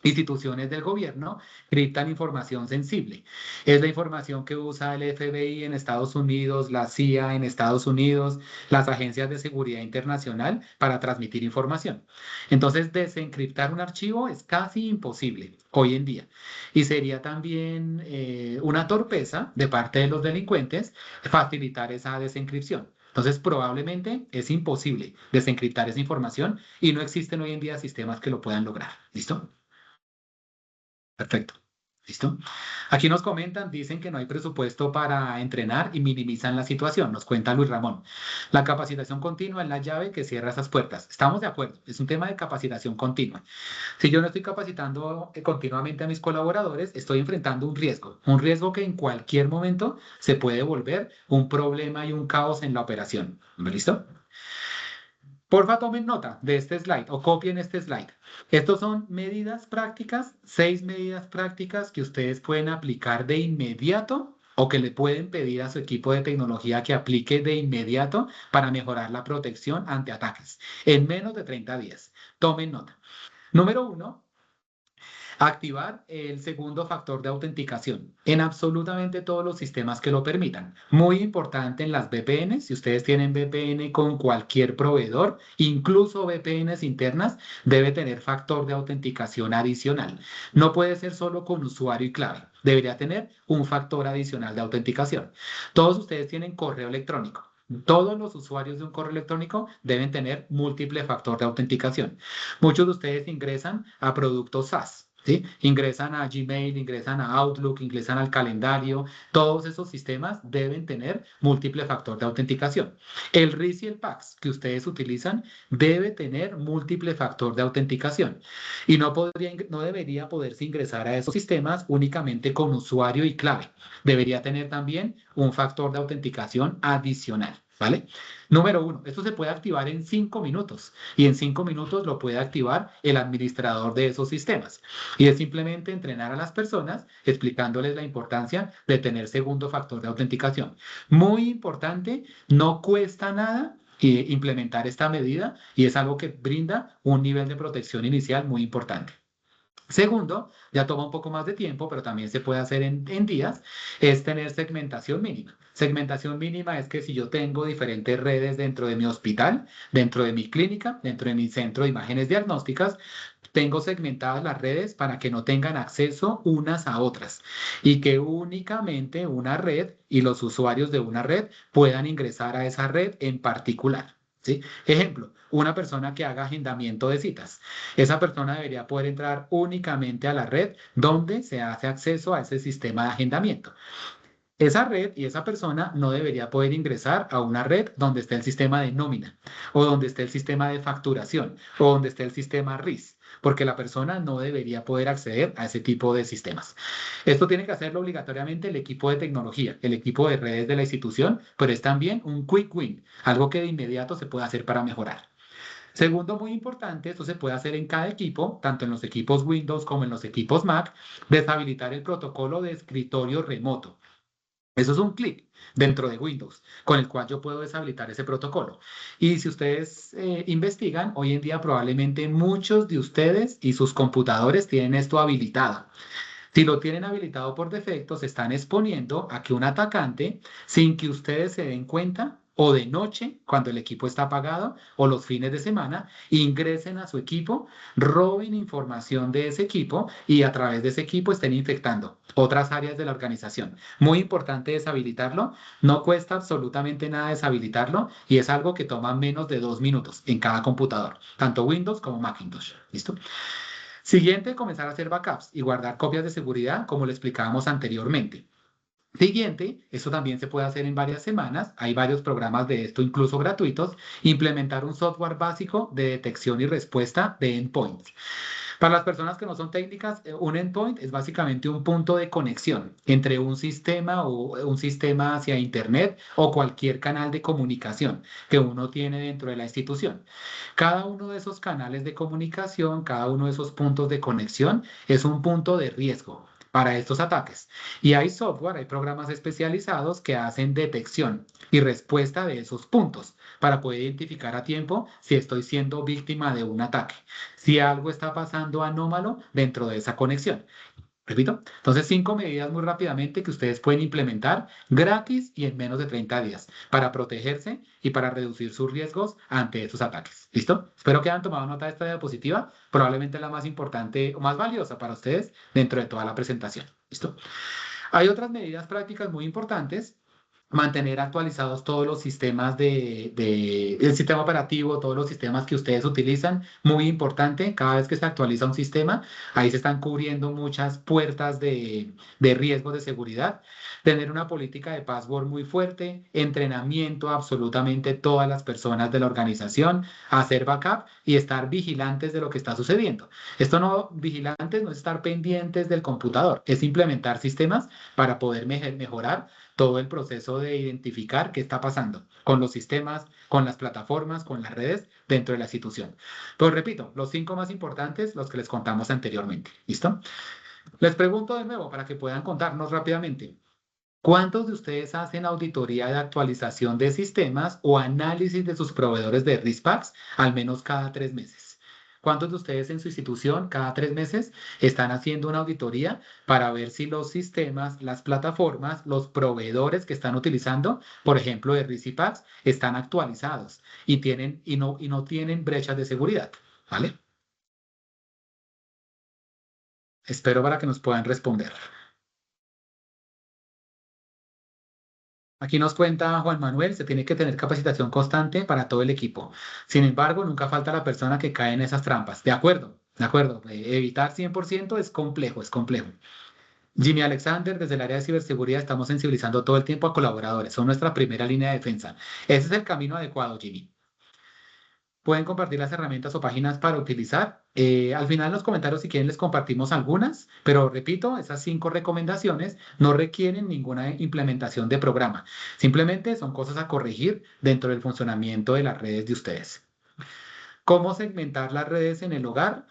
A: instituciones del gobierno criptan información sensible. Es la información que usa el FBI en Estados Unidos, la CIA en Estados Unidos, las agencias de seguridad internacional para transmitir información. Entonces, desencriptar un archivo es casi imposible hoy en día. Y sería también una torpeza de parte de los delincuentes facilitar esa desencripción. Entonces, probablemente es imposible desencriptar esa información y no existen hoy en día sistemas que lo puedan lograr. ¿Listo? Perfecto. ¿Listo? Aquí nos comentan, dicen que no hay presupuesto para entrenar y minimizan la situación, nos cuenta Luis Ramón. La capacitación continua es la llave que cierra esas puertas. Estamos de acuerdo, es un tema de capacitación continua. Si yo no estoy capacitando continuamente a mis colaboradores, estoy enfrentando un riesgo que en cualquier momento se puede volver un problema y un caos en la operación. ¿Listo? Porfa, tomen nota de este slide o copien este slide. Estos son medidas prácticas, 6 medidas prácticas que ustedes pueden aplicar de inmediato o que le pueden pedir a su equipo de tecnología que aplique de inmediato para mejorar la protección ante ataques en menos de 30 días. Tomen nota. Número 1, activar el segundo factor de autenticación en absolutamente todos los sistemas que lo permitan. Muy importante en las VPN, si ustedes tienen VPN con cualquier proveedor, incluso VPNs internas, debe tener factor de autenticación adicional. No puede ser solo con usuario y clave. Debería tener un factor adicional de autenticación. Todos ustedes tienen correo electrónico. Todos los usuarios de un correo electrónico deben tener múltiple factor de autenticación. Muchos de ustedes ingresan a productos SaaS, ¿sí? Ingresan a Gmail, ingresan a Outlook, ingresan al calendario. Todos esos sistemas deben tener múltiple factor de autenticación. El RIS y el PAX que ustedes utilizan debe tener múltiple factor de autenticación y no debería poderse ingresar a esos sistemas únicamente con usuario y clave. Debería tener también un factor de autenticación adicional. ¿Vale? Número uno, esto se puede activar en 5 minutos y en 5 minutos lo puede activar el administrador de esos sistemas. Y es simplemente entrenar a las personas explicándoles la importancia de tener segundo factor de autenticación. Muy importante, no cuesta nada implementar esta medida y es algo que brinda un nivel de protección inicial muy importante. Segundo, ya toma un poco más de tiempo, pero también se puede hacer en días, es tener segmentación mínima. Segmentación mínima es que si yo tengo diferentes redes dentro de mi hospital, dentro de mi clínica, dentro de mi centro de imágenes diagnósticas, tengo segmentadas las redes para que no tengan acceso unas a otras y que únicamente una red y los usuarios de una red puedan ingresar a esa red en particular. ¿Sí? Ejemplo, una persona que haga agendamiento de citas. Esa persona debería poder entrar únicamente a la red donde se hace acceso a ese sistema de agendamiento. Esa red y esa persona no debería poder ingresar a una red donde esté el sistema de nómina o donde esté el sistema de facturación o donde esté el sistema RIS, porque la persona no debería poder acceder a ese tipo de sistemas. Esto tiene que hacerlo obligatoriamente el equipo de tecnología, el equipo de redes de la institución, pero es también un quick win, algo que de inmediato se puede hacer para mejorar. Segundo, muy importante, esto se puede hacer en cada equipo, tanto en los equipos Windows como en los equipos Mac, deshabilitar el protocolo de escritorio remoto. Eso es un clic dentro de Windows con el cual yo puedo deshabilitar ese protocolo. Y si ustedes investigan, hoy en día probablemente muchos de ustedes y sus computadores tienen esto habilitado. Si lo tienen habilitado por defecto, se están exponiendo a que un atacante, sin que ustedes se den cuenta, o de noche, cuando el equipo está apagado, o los fines de semana, ingresen a su equipo, roben información de ese equipo y a través de ese equipo estén infectando otras áreas de la organización. Muy importante deshabilitarlo. No cuesta absolutamente nada deshabilitarlo y es algo que toma menos de 2 minutos en cada computador, tanto Windows como Macintosh. ¿Listo? Siguiente, comenzar a hacer backups y guardar copias de seguridad, como le explicábamos anteriormente. Siguiente, esto también se puede hacer en varias semanas. Hay varios programas de esto, incluso gratuitos. Implementar un software básico de detección y respuesta de endpoints. Para las personas que no son técnicas, un endpoint es básicamente un punto de conexión entre un sistema o un sistema hacia Internet o cualquier canal de comunicación que uno tiene dentro de la institución. Cada uno de esos canales de comunicación, cada uno de esos puntos de conexión es un punto de riesgo para estos ataques. Y hay software, hay programas especializados que hacen detección y respuesta de esos puntos para poder identificar a tiempo si estoy siendo víctima de un ataque, si algo está pasando anómalo dentro de esa conexión. Repito, entonces 5 medidas muy rápidamente que ustedes pueden implementar gratis y en menos de 30 días para protegerse y para reducir sus riesgos ante esos ataques. ¿Listo? Espero que hayan tomado nota de esta diapositiva, probablemente la más importante o más valiosa para ustedes dentro de toda la presentación. ¿Listo? Hay otras medidas prácticas muy importantes. Mantener actualizados todos los sistemas el sistema operativo, todos los sistemas que ustedes utilizan. Muy importante, cada vez que se actualiza un sistema, ahí se están cubriendo muchas puertas de riesgos de seguridad. Tener una política de password muy fuerte, entrenamiento a absolutamente todas las personas de la organización, hacer backup y estar vigilantes de lo que está sucediendo. Esto no, vigilantes no es estar pendientes del computador, es implementar sistemas para poder mejorar todo el proceso de identificar qué está pasando con los sistemas, con las plataformas, con las redes dentro de la institución. Pero repito, los 5 más importantes, los que les contamos anteriormente. ¿Listo? Les pregunto de nuevo para que puedan contarnos rápidamente. ¿Cuántos de ustedes hacen auditoría de actualización de sistemas o análisis de sus proveedores de RISPACs al menos cada 3 meses? ¿Cuántos de ustedes en su institución cada 3 meses están haciendo una auditoría para ver si los sistemas, las plataformas, los proveedores que están utilizando, por ejemplo, de RISPACs, están actualizados y no tienen brechas de seguridad? ¿Vale? Espero para que nos puedan responder. Aquí nos cuenta Juan Manuel, se tiene que tener capacitación constante para todo el equipo. Sin embargo, nunca falta la persona que cae en esas trampas. De acuerdo, de acuerdo. Evitar 100% es complejo, es complejo. Jimmy Alexander, desde el área de ciberseguridad estamos sensibilizando todo el tiempo a colaboradores. Son nuestra primera línea de defensa. Ese es el camino adecuado, Jimmy. Pueden compartir las herramientas o páginas para utilizar. Al final en los comentarios, si quieren, les compartimos algunas, pero repito, esas 5 recomendaciones no requieren ninguna implementación de programa. Simplemente son cosas a corregir dentro del funcionamiento de las redes de ustedes. ¿Cómo segmentar las redes en el hogar?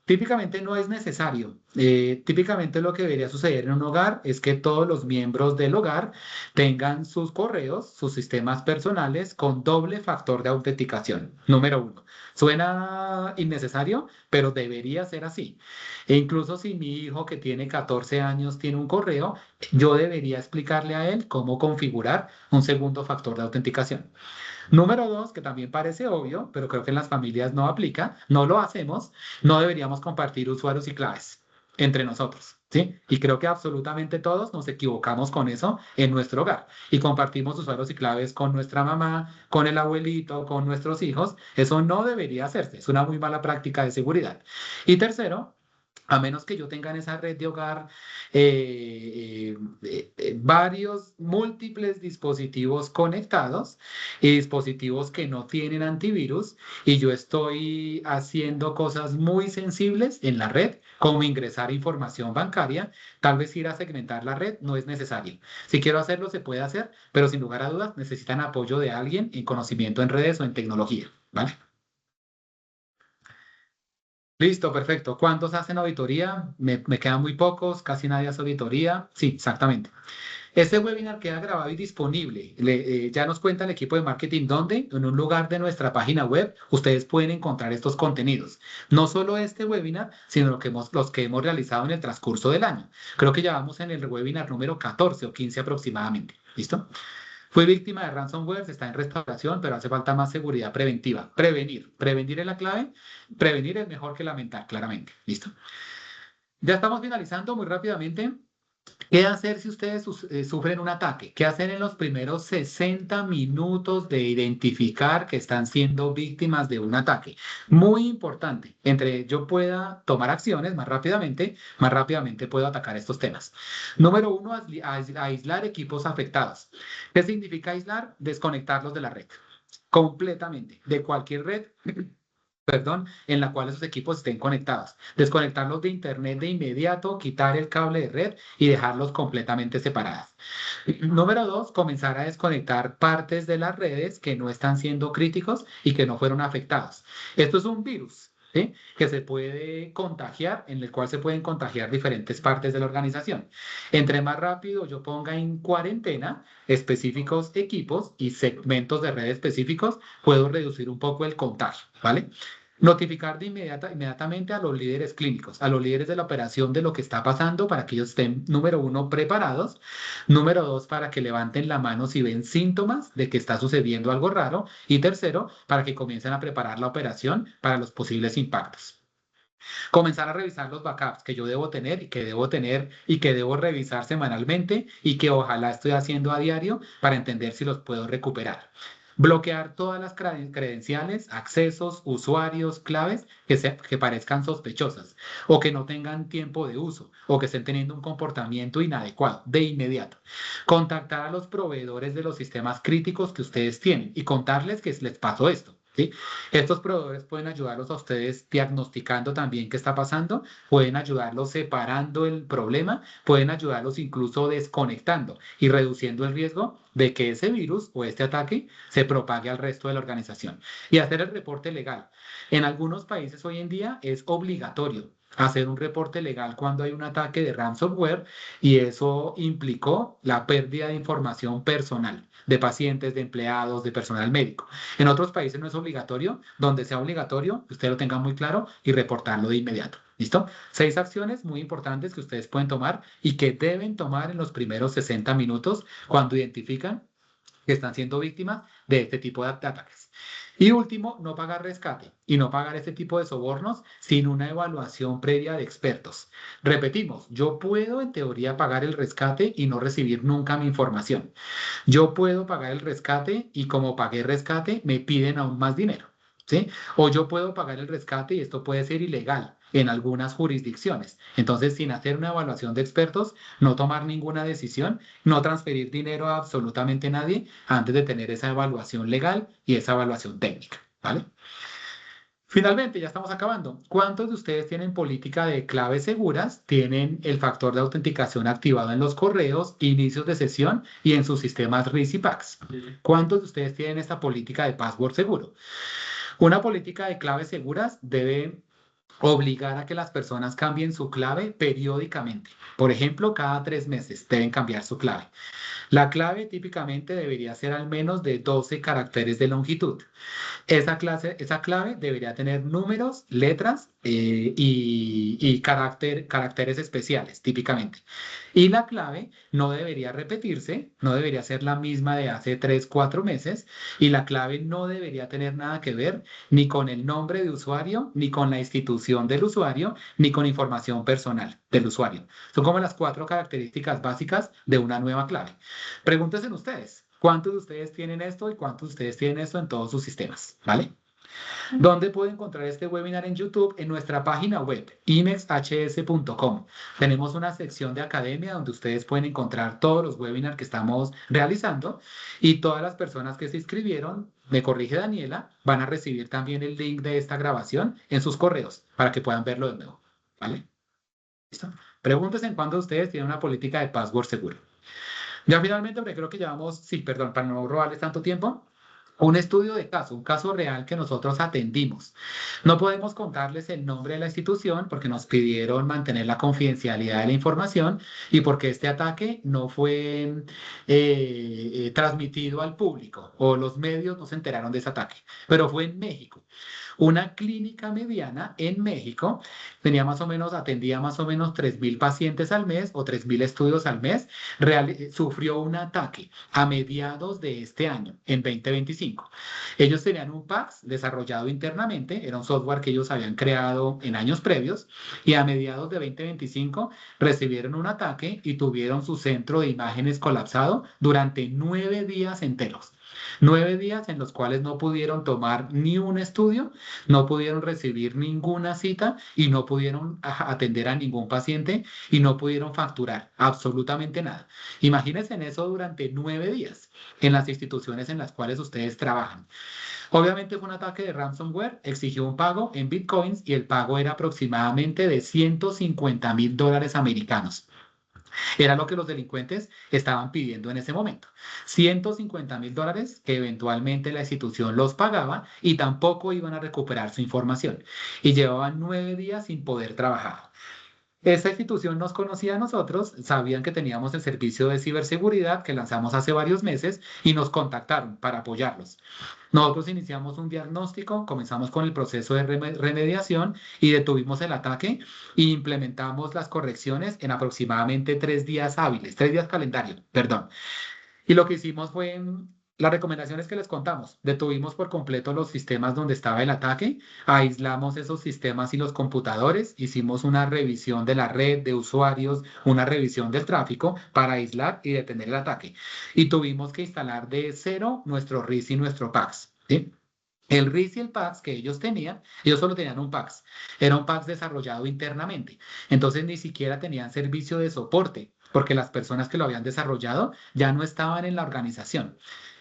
A: Típicamente no es necesario. Típicamente lo que debería suceder en un hogar es que todos los miembros del hogar tengan sus correos, sus sistemas personales con doble factor de autenticación. Número uno. Suena innecesario, pero debería ser así. E incluso si mi hijo que tiene 14 años tiene un correo, yo debería explicarle a él cómo configurar un segundo factor de autenticación. Número dos, que también parece obvio, pero creo que en las familias no aplica, no lo hacemos, no deberíamos compartir usuarios y claves entre nosotros, ¿sí? Y creo que absolutamente todos nos equivocamos con eso en nuestro hogar y compartimos usuarios y claves con nuestra mamá, con el abuelito, con nuestros hijos. Eso no debería hacerse, es una muy mala práctica de seguridad. Y tercero, a menos que yo tenga en esa red de hogar varios, múltiples dispositivos conectados y dispositivos que no tienen antivirus y yo estoy haciendo cosas muy sensibles en la red, como ingresar información bancaria, tal vez ir a segmentar la red no es necesario. Si quiero hacerlo, se puede hacer, pero sin lugar a dudas necesitan apoyo de alguien en conocimiento en redes o en tecnología, ¿vale? Listo, perfecto. ¿Cuántos hacen auditoría? Me quedan muy pocos, casi nadie hace auditoría. Sí, exactamente. Este webinar queda grabado y disponible. Ya nos cuenta el equipo de marketing dónde, en un lugar de nuestra página web, ustedes pueden encontrar estos contenidos. No solo este webinar, sino los que hemos realizado en el transcurso del año. Creo que ya vamos en el webinar número 14 o 15 aproximadamente. ¿Listo? Fui víctima de ransomware, está en restauración, pero hace falta más seguridad preventiva. Prevenir. Prevenir es la clave. Prevenir es mejor que lamentar, claramente. ¿Listo? Ya estamos finalizando muy rápidamente. ¿Qué hacer si ustedes sufren un ataque? ¿Qué hacer en los primeros 60 minutos de identificar que están siendo víctimas de un ataque? Muy importante. Entre yo pueda tomar acciones más rápidamente puedo atacar estos temas. Número uno, aislar equipos afectados. ¿Qué significa aislar? Desconectarlos de la red. Completamente. De cualquier red, perdón, en la cual esos equipos estén conectados. Desconectarlos de internet de inmediato, quitar el cable de red y dejarlos completamente separados. Número dos, comenzar a desconectar partes de las redes que no están siendo críticos y que no fueron afectados. Esto es un virus. ¿Sí? Que se puede contagiar, en el cual se pueden contagiar diferentes partes de la organización. Entre más rápido yo ponga en cuarentena específicos equipos y segmentos de red específicos, puedo reducir un poco el contagio, ¿vale? Notificar inmediatamente a los líderes clínicos, a los líderes de la operación de lo que está pasando para que ellos estén, número uno, preparados, número dos, para que levanten la mano si ven síntomas de que está sucediendo algo raro y tercero, para que comiencen a preparar la operación para los posibles impactos. Comenzar a revisar los backups que yo debo tener y que debo tener y que debo revisar semanalmente y que ojalá estoy haciendo a diario para entender si los puedo recuperar. Bloquear todas las credenciales, accesos, usuarios, claves que parezcan sospechosas o que no tengan tiempo de uso o que estén teniendo un comportamiento inadecuado de inmediato. Contactar a los proveedores de los sistemas críticos que ustedes tienen y contarles que les pasó esto. ¿Sí? Estos proveedores pueden ayudarlos a ustedes diagnosticando también qué está pasando, pueden ayudarlos separando el problema, pueden ayudarlos incluso desconectando y reduciendo el riesgo de que ese virus o este ataque se propague al resto de la organización. Y hacer el reporte legal. En algunos países hoy en día es obligatorio hacer un reporte legal cuando hay un ataque de ransomware y eso implicó la pérdida de información personal de pacientes, de empleados, de personal médico. En otros países no es obligatorio, donde sea obligatorio, que usted lo tenga muy claro y reportarlo de inmediato. ¿Listo? 6 acciones muy importantes que ustedes pueden tomar y que deben tomar en los primeros 60 minutos cuando identifican que están siendo víctimas de este tipo de ataques. Y último, no pagar rescate y no pagar este tipo de sobornos sin una evaluación previa de expertos. Repetimos, yo puedo en teoría pagar el rescate y no recibir nunca mi información. Yo puedo pagar el rescate y como pagué rescate me piden aún más dinero, ¿sí? O yo puedo pagar el rescate y esto puede ser ilegal en algunas jurisdicciones. Entonces, sin hacer una evaluación de expertos, no tomar ninguna decisión, no transferir dinero a absolutamente nadie antes de tener esa evaluación legal y esa evaluación técnica, ¿vale? Finalmente, ya estamos acabando. ¿Cuántos de ustedes tienen política de claves seguras? Tienen el factor de autenticación activado en los correos, inicios de sesión y en sus sistemas RIS y PACS. ¿Cuántos de ustedes tienen esta política de password seguro? Una política de claves seguras debe obligar a que las personas cambien su clave periódicamente. Por ejemplo, cada 3 meses deben cambiar su clave. La clave típicamente debería ser al menos de 12 caracteres de longitud. Esa clave debería tener números, letras y caracteres especiales, típicamente. Y la clave no debería repetirse, no debería ser la misma de hace 3, 4 meses. Y la clave no debería tener nada que ver ni con el nombre de usuario, ni con la institución del usuario, ni con información personal del usuario. Son como las 4 características básicas de una nueva clave. Pregúntense ustedes, ¿cuántos de ustedes tienen esto y cuántos de ustedes tienen esto en todos sus sistemas? ¿Vale? ¿Dónde puede encontrar este webinar en YouTube? En nuestra página web, imexhs.com. Tenemos una sección de academia donde ustedes pueden encontrar todos los webinars que estamos realizando y todas las personas que se inscribieron, me corrige Daniela, van a recibir también el link de esta grabación en sus correos para que puedan verlo de nuevo. ¿Vale? ¿Listo? Pregúntense en cuándo ustedes tienen una política de password seguro. Ya finalmente, porque creo que llevamos, sí, perdón, para no robarles tanto tiempo, un estudio de caso, un caso real que nosotros atendimos. No podemos contarles el nombre de la institución porque nos pidieron mantener la confidencialidad de la información y porque este ataque no fue transmitido al público o los medios no se enteraron de ese ataque, pero fue en México. Una clínica mediana en México atendía más o menos 3.000 pacientes al mes o 3.000 estudios al mes. Sufrió un ataque a mediados de este año, en 2025. Ellos tenían un PACS desarrollado internamente, era un software que ellos habían creado en años previos, y a mediados de 2025 recibieron un ataque y tuvieron su centro de imágenes colapsado durante 9 días enteros. 9 días en los cuales no pudieron tomar ni un estudio, no pudieron recibir ninguna cita y no pudieron atender a ningún paciente y no pudieron facturar absolutamente nada. Imagínense en eso durante 9 días en las instituciones en las cuales ustedes trabajan. Obviamente fue un ataque de ransomware, exigió un pago en bitcoins y el pago era aproximadamente de $150.000 americanos. Era lo que los delincuentes estaban pidiendo en ese momento. $150.000 que eventualmente la institución los pagaba y tampoco iban a recuperar su información. Y llevaban 9 días sin poder trabajar. Esta institución nos conocía a nosotros, sabían que teníamos el servicio de ciberseguridad que lanzamos hace varios meses y nos contactaron para apoyarlos. Nosotros iniciamos un diagnóstico, comenzamos con el proceso de remediación y detuvimos el ataque e implementamos las correcciones en aproximadamente 3 días hábiles, 3 días calendario, perdón. Y lo que hicimos fue las recomendaciones que les contamos. Detuvimos por completo los sistemas donde estaba el ataque, aislamos esos sistemas y los computadores, hicimos una revisión de la red de usuarios, una revisión del tráfico para aislar y detener el ataque. Y tuvimos que instalar de cero nuestro RIS y nuestro PAX. ¿Sí? El RIS y el PAX que ellos tenían, ellos solo tenían un PAX, era un PAX desarrollado internamente, entonces ni siquiera tenían servicio de soporte, porque las personas que lo habían desarrollado ya no estaban en la organización.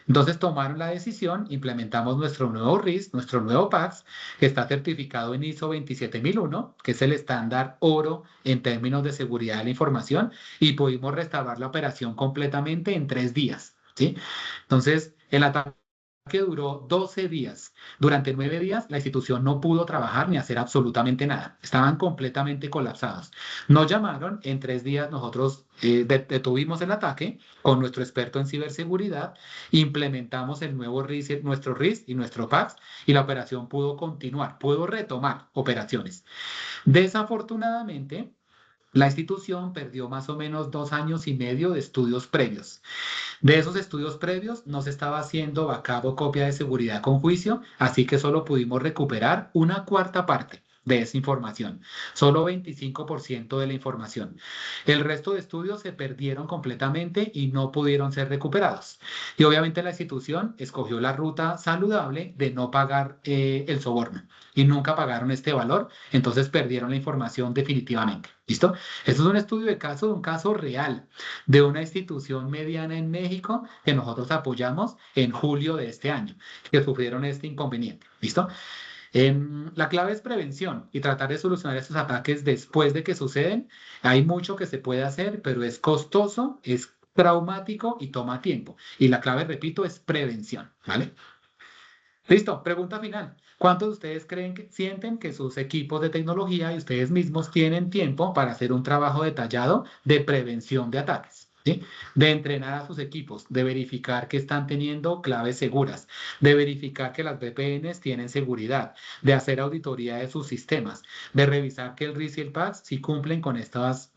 A: Entonces tomaron la decisión, implementamos nuestro nuevo RIS, nuestro nuevo PAX, que está certificado en ISO 27001, que es el estándar oro en términos de seguridad de la información, y pudimos restaurar la operación completamente en 3 días, ¿sí? Entonces, el ataque que duró 12 días. Durante 9 días la institución no pudo trabajar ni hacer absolutamente nada. Estaban completamente colapsados. Nos llamaron, en 3 días nosotros detuvimos el ataque con nuestro experto en ciberseguridad, implementamos el nuevo RIS, nuestro RIS y nuestro PAX y la operación pudo continuar, pudo retomar operaciones. Desafortunadamente, La institución perdió más o menos 2 años y medio de estudios previos. De esos estudios previos no se estaba haciendo backup o copia de seguridad con juicio, así que solo pudimos recuperar una cuarta parte de esa información, solo 25% de la información. El resto de estudios se perdieron completamente y no pudieron ser recuperados. Y obviamente la institución escogió la ruta saludable de no pagar el soborno y nunca pagaron este valor, entonces perdieron la información definitivamente. ¿Listo? Esto es un estudio de caso, de un caso real de una institución mediana en México que nosotros apoyamos en julio de este año, que sufrieron este inconveniente. ¿Listo? La clave es prevención y tratar de solucionar estos ataques después de que suceden. Hay mucho que se puede hacer, pero es costoso, es traumático y toma tiempo. Y la clave, repito, es prevención. ¿Vale? Listo, pregunta final. ¿Cuántos de ustedes creen que sienten que sus equipos de tecnología y ustedes mismos tienen tiempo para hacer un trabajo detallado de prevención de ataques? ¿Sí? De entrenar a sus equipos, de verificar que están teniendo claves seguras, de verificar que las VPNs tienen seguridad, de hacer auditoría de sus sistemas, de revisar que el RIS y el PAS sí cumplen con estas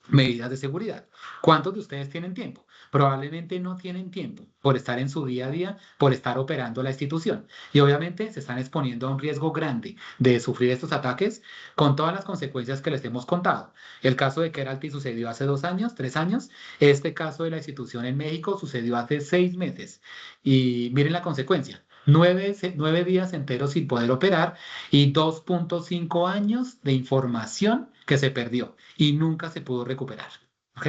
A: medidas de seguridad. ¿Cuántos de ustedes tienen tiempo? Probablemente no tienen tiempo por estar en su día a día, por estar operando la institución. Y obviamente se están exponiendo a un riesgo grande de sufrir estos ataques con todas las consecuencias que les hemos contado. El caso de Keralty sucedió hace 2 años, 3 años. Este caso de la institución en México sucedió hace 6 meses. Y miren la consecuencia. 9 días enteros sin poder operar y 2,5 años de información que se perdió y nunca se pudo recuperar. ¿Ok?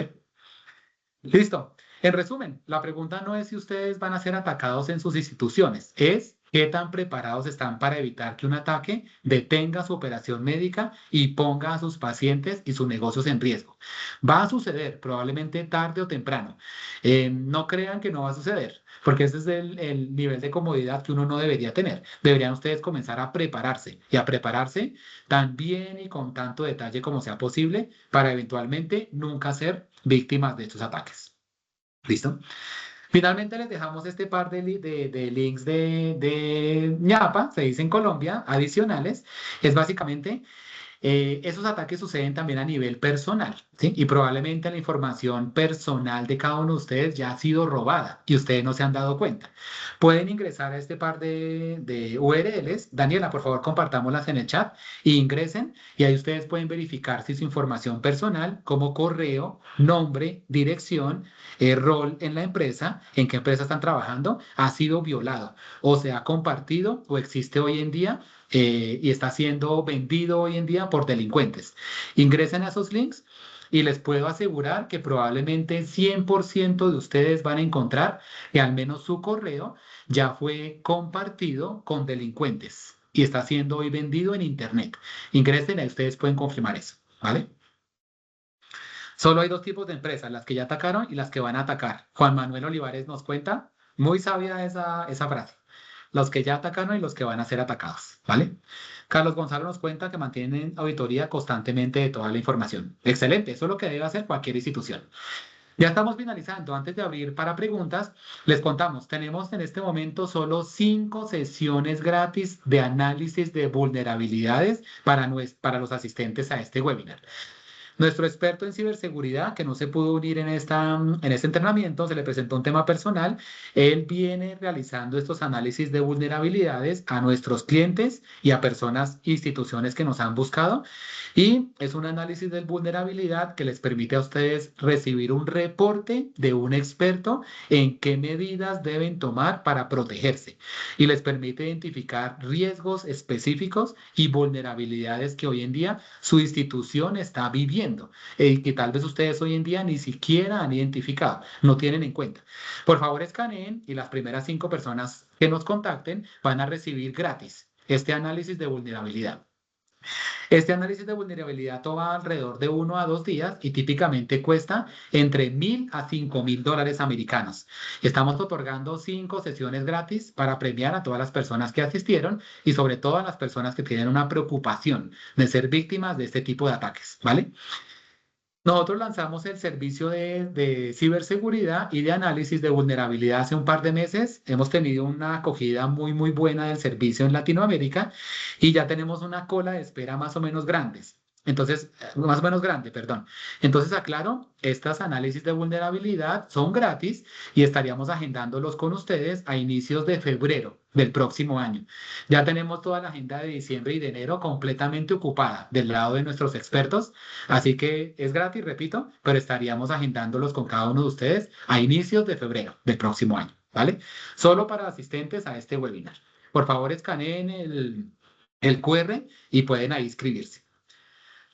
A: Listo. En resumen, la pregunta no es si ustedes van a ser atacados en sus instituciones, es qué tan preparados están para evitar que un ataque detenga su operación médica y ponga a sus pacientes y sus negocios en riesgo. Va a suceder probablemente tarde o temprano. No crean que no va a suceder, porque ese es el nivel de comodidad que uno no debería tener. Deberían ustedes comenzar a prepararse y a prepararse tan bien y con tanto detalle como sea posible para eventualmente nunca ser víctimas de estos ataques. ¿Listo? Finalmente les dejamos este par de links de ñapa, se dice en Colombia, adicionales. Es básicamente esos ataques suceden también a nivel personal, ¿sí? Y probablemente la información personal de cada uno de ustedes ya ha sido robada y ustedes no se han dado cuenta. Pueden ingresar a este par de URLs. Daniela, por favor, compartámoslas en el chat e ingresen y ahí ustedes pueden verificar si su información personal, como correo, nombre, dirección, rol en la empresa, en qué empresa están trabajando, ha sido violado o se ha compartido o existe hoy en día y está siendo vendido hoy en día por delincuentes. Ingresen a esos links y les puedo asegurar que probablemente 100% de ustedes van a encontrar que al menos su correo ya fue compartido con delincuentes y está siendo hoy vendido en Internet. Ingresen y ustedes pueden confirmar eso, ¿vale? Solo hay dos tipos de empresas, las que ya atacaron y las que van a atacar. Juan Manuel Olivares nos cuenta, muy sabia esa frase, los que ya atacaron y los que van a ser atacados, ¿vale? Carlos Gonzalo nos cuenta que mantienen auditoría constantemente de toda la información. Excelente, eso es lo que debe hacer cualquier institución. Ya estamos finalizando. Antes de abrir para preguntas, les contamos, tenemos en este momento solo 5 sesiones gratis de análisis de vulnerabilidades para los asistentes a este webinar. Nuestro experto en ciberseguridad, que no se pudo unir en este entrenamiento, se le presentó un tema personal. Él viene realizando estos análisis de vulnerabilidades a nuestros clientes y a personas, instituciones que nos han buscado. Y es un análisis de vulnerabilidad que les permite a ustedes recibir un reporte de un experto en qué medidas deben tomar para protegerse. Y les permite identificar riesgos específicos y vulnerabilidades que hoy en día su institución está viviendo y que tal vez ustedes hoy en día ni siquiera han identificado, no tienen en cuenta. Por favor, escaneen y las primeras 5 personas que nos contacten van a recibir gratis este análisis de vulnerabilidad. Este análisis de vulnerabilidad toma alrededor de 1 a 2 días y típicamente cuesta entre 1.000 a 5.000 dólares americanos. Estamos otorgando 5 sesiones gratis para premiar a todas las personas que asistieron y sobre todo a las personas que tienen una preocupación de ser víctimas de este tipo de ataques, ¿vale? Nosotros lanzamos el servicio de ciberseguridad y de análisis de vulnerabilidad hace un par de meses. Hemos tenido una acogida muy, muy buena del servicio en Latinoamérica y ya tenemos una cola de espera más o menos grandes. Entonces, más o menos grande, perdón. Entonces, aclaro, estas análisis de vulnerabilidad son gratis y estaríamos agendándolos con ustedes a inicios de febrero del próximo año. Ya tenemos toda la agenda de diciembre y de enero completamente ocupada del lado de nuestros expertos, así que es gratis, repito, pero estaríamos agendándolos con cada uno de ustedes a inicios de febrero del próximo año, ¿vale? Solo para asistentes a este webinar. Por favor, escaneen el QR y pueden ahí inscribirse.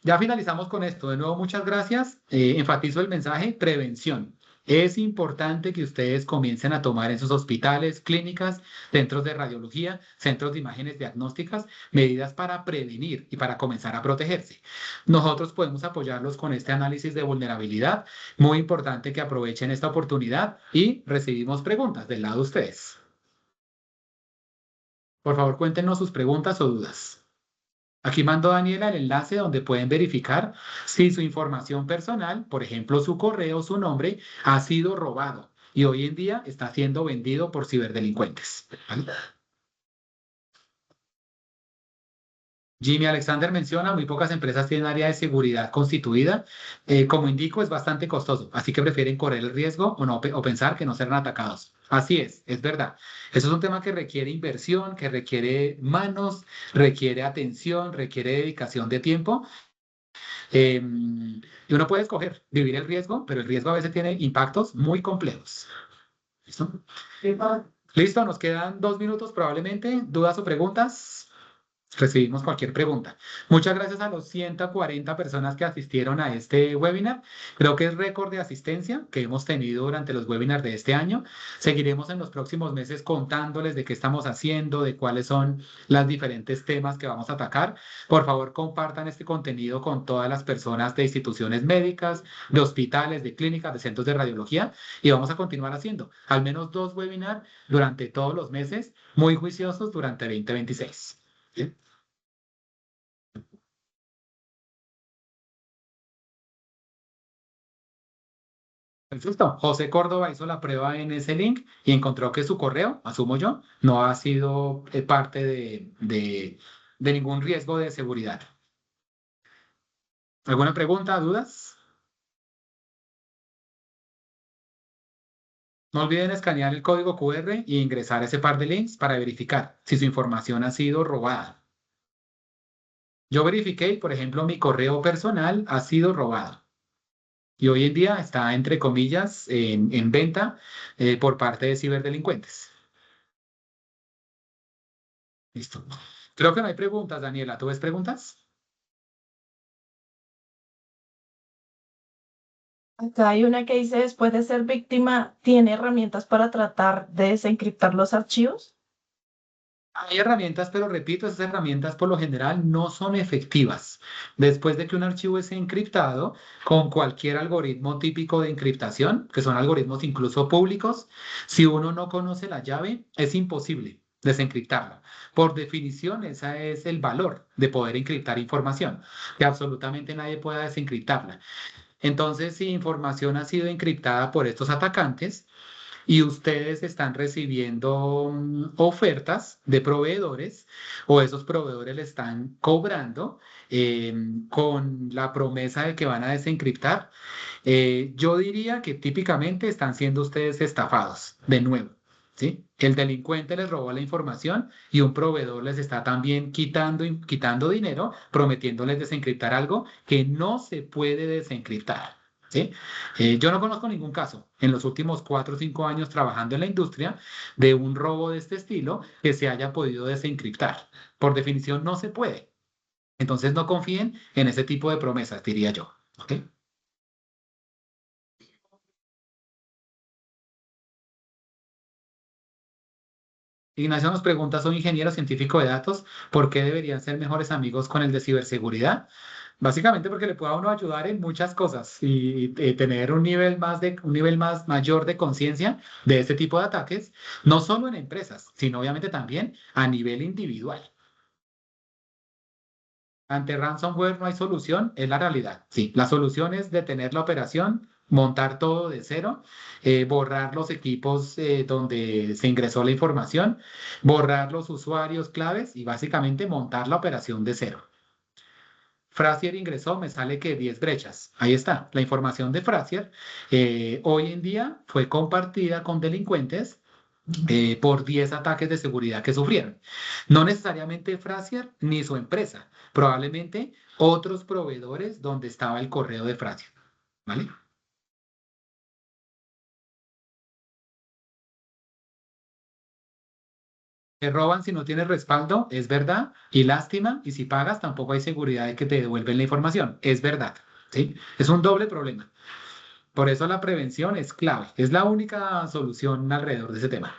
A: Ya finalizamos con esto. De nuevo, muchas gracias. Enfatizo el mensaje, prevención. Es importante que ustedes comiencen a tomar en sus hospitales, clínicas, centros de radiología, centros de imágenes diagnósticas, medidas para prevenir y para comenzar a protegerse. Nosotros podemos apoyarlos con este análisis de vulnerabilidad. Muy importante que aprovechen esta oportunidad y recibimos preguntas del lado de ustedes. Por favor, cuéntenos sus preguntas o dudas. Aquí mandó Daniela el enlace donde pueden verificar si su información personal, por ejemplo, su correo, su nombre, ha sido robado y hoy en día está siendo vendido por ciberdelincuentes. ¿Vale? Jimmy Alexander menciona, muy pocas empresas tienen área de seguridad constituida. Como indico, es bastante costoso, así que prefieren correr el riesgo o, no, o pensar que no serán atacados. Así es verdad. Eso es un tema que requiere inversión, que requiere manos, requiere atención, requiere dedicación de tiempo. Y uno puede escoger vivir el riesgo, pero el riesgo a veces tiene impactos muy complejos. ¿Listo? Listo, nos quedan 2 minutos probablemente. ¿Dudas o preguntas? Recibimos cualquier pregunta. Muchas gracias a los 140 personas que asistieron a este webinar. Creo que es récord de asistencia que hemos tenido durante los webinars de este año. Seguiremos en los próximos meses contándoles de qué estamos haciendo, de cuáles son los diferentes temas que vamos a atacar. Por favor, compartan este contenido con todas las personas de instituciones médicas, de hospitales, de clínicas, de centros de radiología y vamos a continuar haciendo al menos 2 webinars durante todos los meses, muy juiciosos durante 2026. ¿Sí? Perfecto. José Córdoba hizo la prueba en ese link y encontró que su correo, asumo yo, no ha sido parte de ningún riesgo de seguridad. ¿Alguna pregunta, dudas? No olviden escanear el código QR y ingresar ese par de links para verificar si su información ha sido robada. Yo verifiqué, por ejemplo, mi correo personal ha sido robado y hoy en día está, entre comillas, en venta por parte de ciberdelincuentes. Listo. Creo que no hay preguntas, Daniela. ¿Tú ves preguntas?
B: Acá hay una que dice, después de ser víctima, ¿tiene herramientas para tratar de desencriptar los archivos?
A: Hay herramientas, pero repito, esas herramientas por lo general no son efectivas. Después de que un archivo es encriptado con cualquier algoritmo típico de encriptación, que son algoritmos incluso públicos, si uno no conoce la llave, es imposible desencriptarlo. Por definición, ese es el valor de poder encriptar información, que absolutamente nadie pueda desencriptarla. Entonces, si información ha sido encriptada por estos atacantes, y ustedes están recibiendo ofertas de proveedores o esos proveedores le están cobrando con la promesa de que van a desencriptar, yo diría que típicamente están siendo ustedes estafados de nuevo. ¿Sí? El delincuente les robó la información y un proveedor les está también quitando dinero, prometiéndoles desencriptar algo que no se puede desencriptar. ¿Sí? Yo no conozco ningún caso en los últimos 4 o 5 años trabajando en la industria de un robo de este estilo que se haya podido desencriptar. Por definición, no se puede. Entonces, no confíen en ese tipo de promesas, diría yo. ¿Ok? Ignacio nos pregunta, soy ingeniero científico de datos, ¿por qué deberían ser mejores amigos con el de ciberseguridad? Básicamente porque le puede a uno ayudar en muchas cosas y, tener un nivel más mayor de conciencia de este tipo de ataques, no solo en empresas, sino obviamente también a nivel individual. Ante ransomware no hay solución, es la realidad. Sí, la solución es detener la operación, montar todo de cero, borrar los equipos donde se ingresó la información, borrar los usuarios claves y básicamente montar la operación de cero. Frazier ingresó, me sale que 10 brechas. Ahí está, la información de Frazier hoy en día fue compartida con delincuentes por 10 ataques de seguridad que sufrieron. No necesariamente Frazier ni su empresa, probablemente otros proveedores donde estaba el correo de Frazier. ¿Vale? Te roban si no tienes respaldo, es verdad, y lástima, y si pagas tampoco hay seguridad de que te devuelven la información, es verdad, ¿sí? Es un doble problema. Por eso la prevención es clave, es la única solución alrededor de ese tema.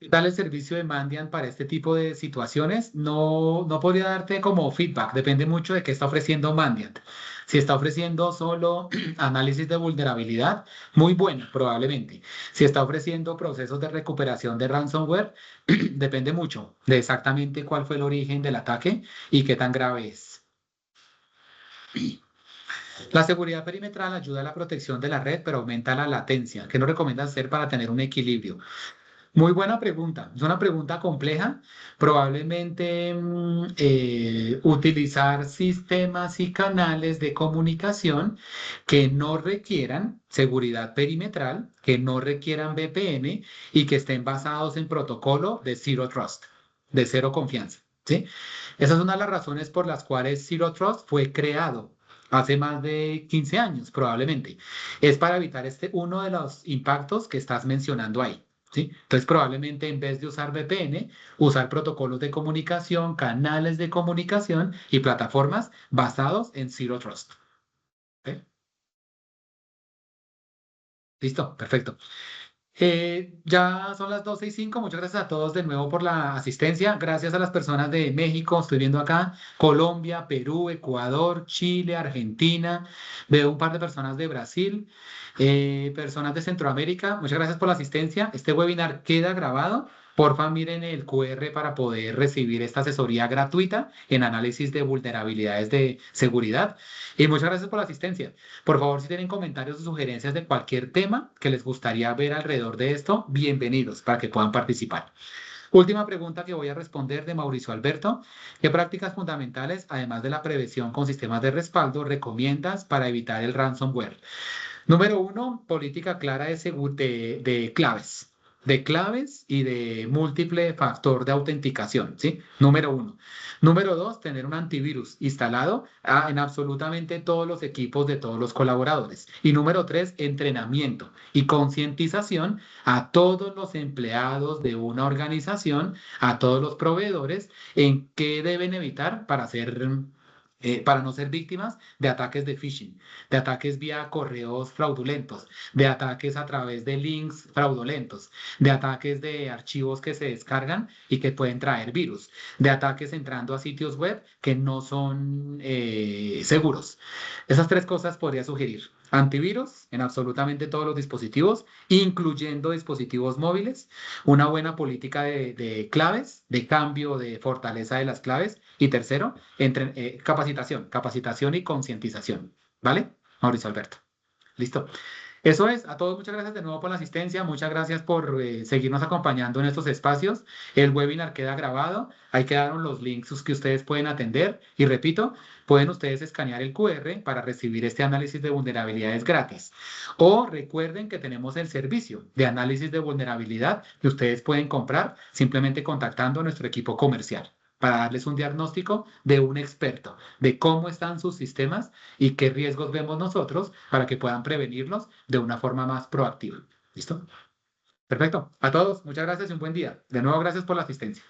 A: ¿Qué tal el servicio de Mandiant para este tipo de situaciones? No, no podría darte como feedback, depende mucho de qué está ofreciendo Mandiant. Si está ofreciendo solo análisis de vulnerabilidad, muy bueno, probablemente. Si está ofreciendo procesos de recuperación de ransomware, depende mucho de exactamente cuál fue el origen del ataque y qué tan grave es. La seguridad perimetral ayuda a la protección de la red, pero aumenta la latencia. ¿Qué nos recomiendas hacer para tener un equilibrio? Muy buena pregunta. Es una pregunta compleja. Probablemente utilizar sistemas y canales de comunicación que no requieran seguridad perimetral, que no requieran VPN y que estén basados en protocolo de Zero Trust, de cero confianza. ¿Sí? Esa es una de las razones por las cuales Zero Trust fue creado hace más de 15 años, probablemente. Es para evitar uno de los impactos que estás mencionando ahí. ¿Sí? Entonces, probablemente en vez de usar VPN, usar protocolos de comunicación, canales de comunicación y plataformas basados en Zero Trust. ¿Ok? Listo, perfecto. Ya son las 12:05. Muchas gracias a todos de nuevo por la asistencia. Gracias a las personas de México, estoy viendo acá, Colombia, Perú, Ecuador, Chile, Argentina. Veo un par de personas de Brasil, personas de Centroamérica. Muchas gracias por la asistencia. Este webinar queda grabado. Porfa, miren el QR para poder recibir esta asesoría gratuita en análisis de vulnerabilidades de seguridad. Y muchas gracias por la asistencia. Por favor, si tienen comentarios o sugerencias de cualquier tema que les gustaría ver alrededor de esto, bienvenidos para que puedan participar. Última pregunta que voy a responder de Mauricio Alberto. ¿Qué prácticas fundamentales, además de la prevención con sistemas de respaldo, recomiendas para evitar el ransomware? Número uno, política clara de claves. De claves y de múltiple factor de autenticación, ¿sí? Número uno. Número dos, tener un antivirus instalado en absolutamente todos los equipos de todos los colaboradores. Y número tres, entrenamiento y concientización a todos los empleados de una organización, a todos los proveedores, en qué deben evitar para no ser víctimas de ataques de phishing, de ataques vía correos fraudulentos, de ataques a través de links fraudulentos, de ataques de archivos que se descargan y que pueden traer virus, de ataques entrando a sitios web que no son seguros. Esas tres cosas podría sugerir. Antivirus en absolutamente todos los dispositivos, incluyendo dispositivos móviles, una buena política de claves, de cambio de fortaleza de las claves. Y tercero, capacitación y concientización. ¿Vale? Mauricio Alberto. Listo. Eso es, a todos muchas gracias de nuevo por la asistencia, muchas gracias por seguirnos acompañando en estos espacios. El webinar queda grabado, ahí quedaron los links que ustedes pueden atender y repito, pueden ustedes escanear el QR para recibir este análisis de vulnerabilidades gratis. O recuerden que tenemos el servicio de análisis de vulnerabilidad que ustedes pueden comprar simplemente contactando a nuestro equipo comercial para darles un diagnóstico de un experto, de cómo están sus sistemas y qué riesgos vemos nosotros para que puedan prevenirlos de una forma más proactiva. ¿Listo? Perfecto. A todos, muchas gracias y un buen día. De nuevo, gracias por la asistencia.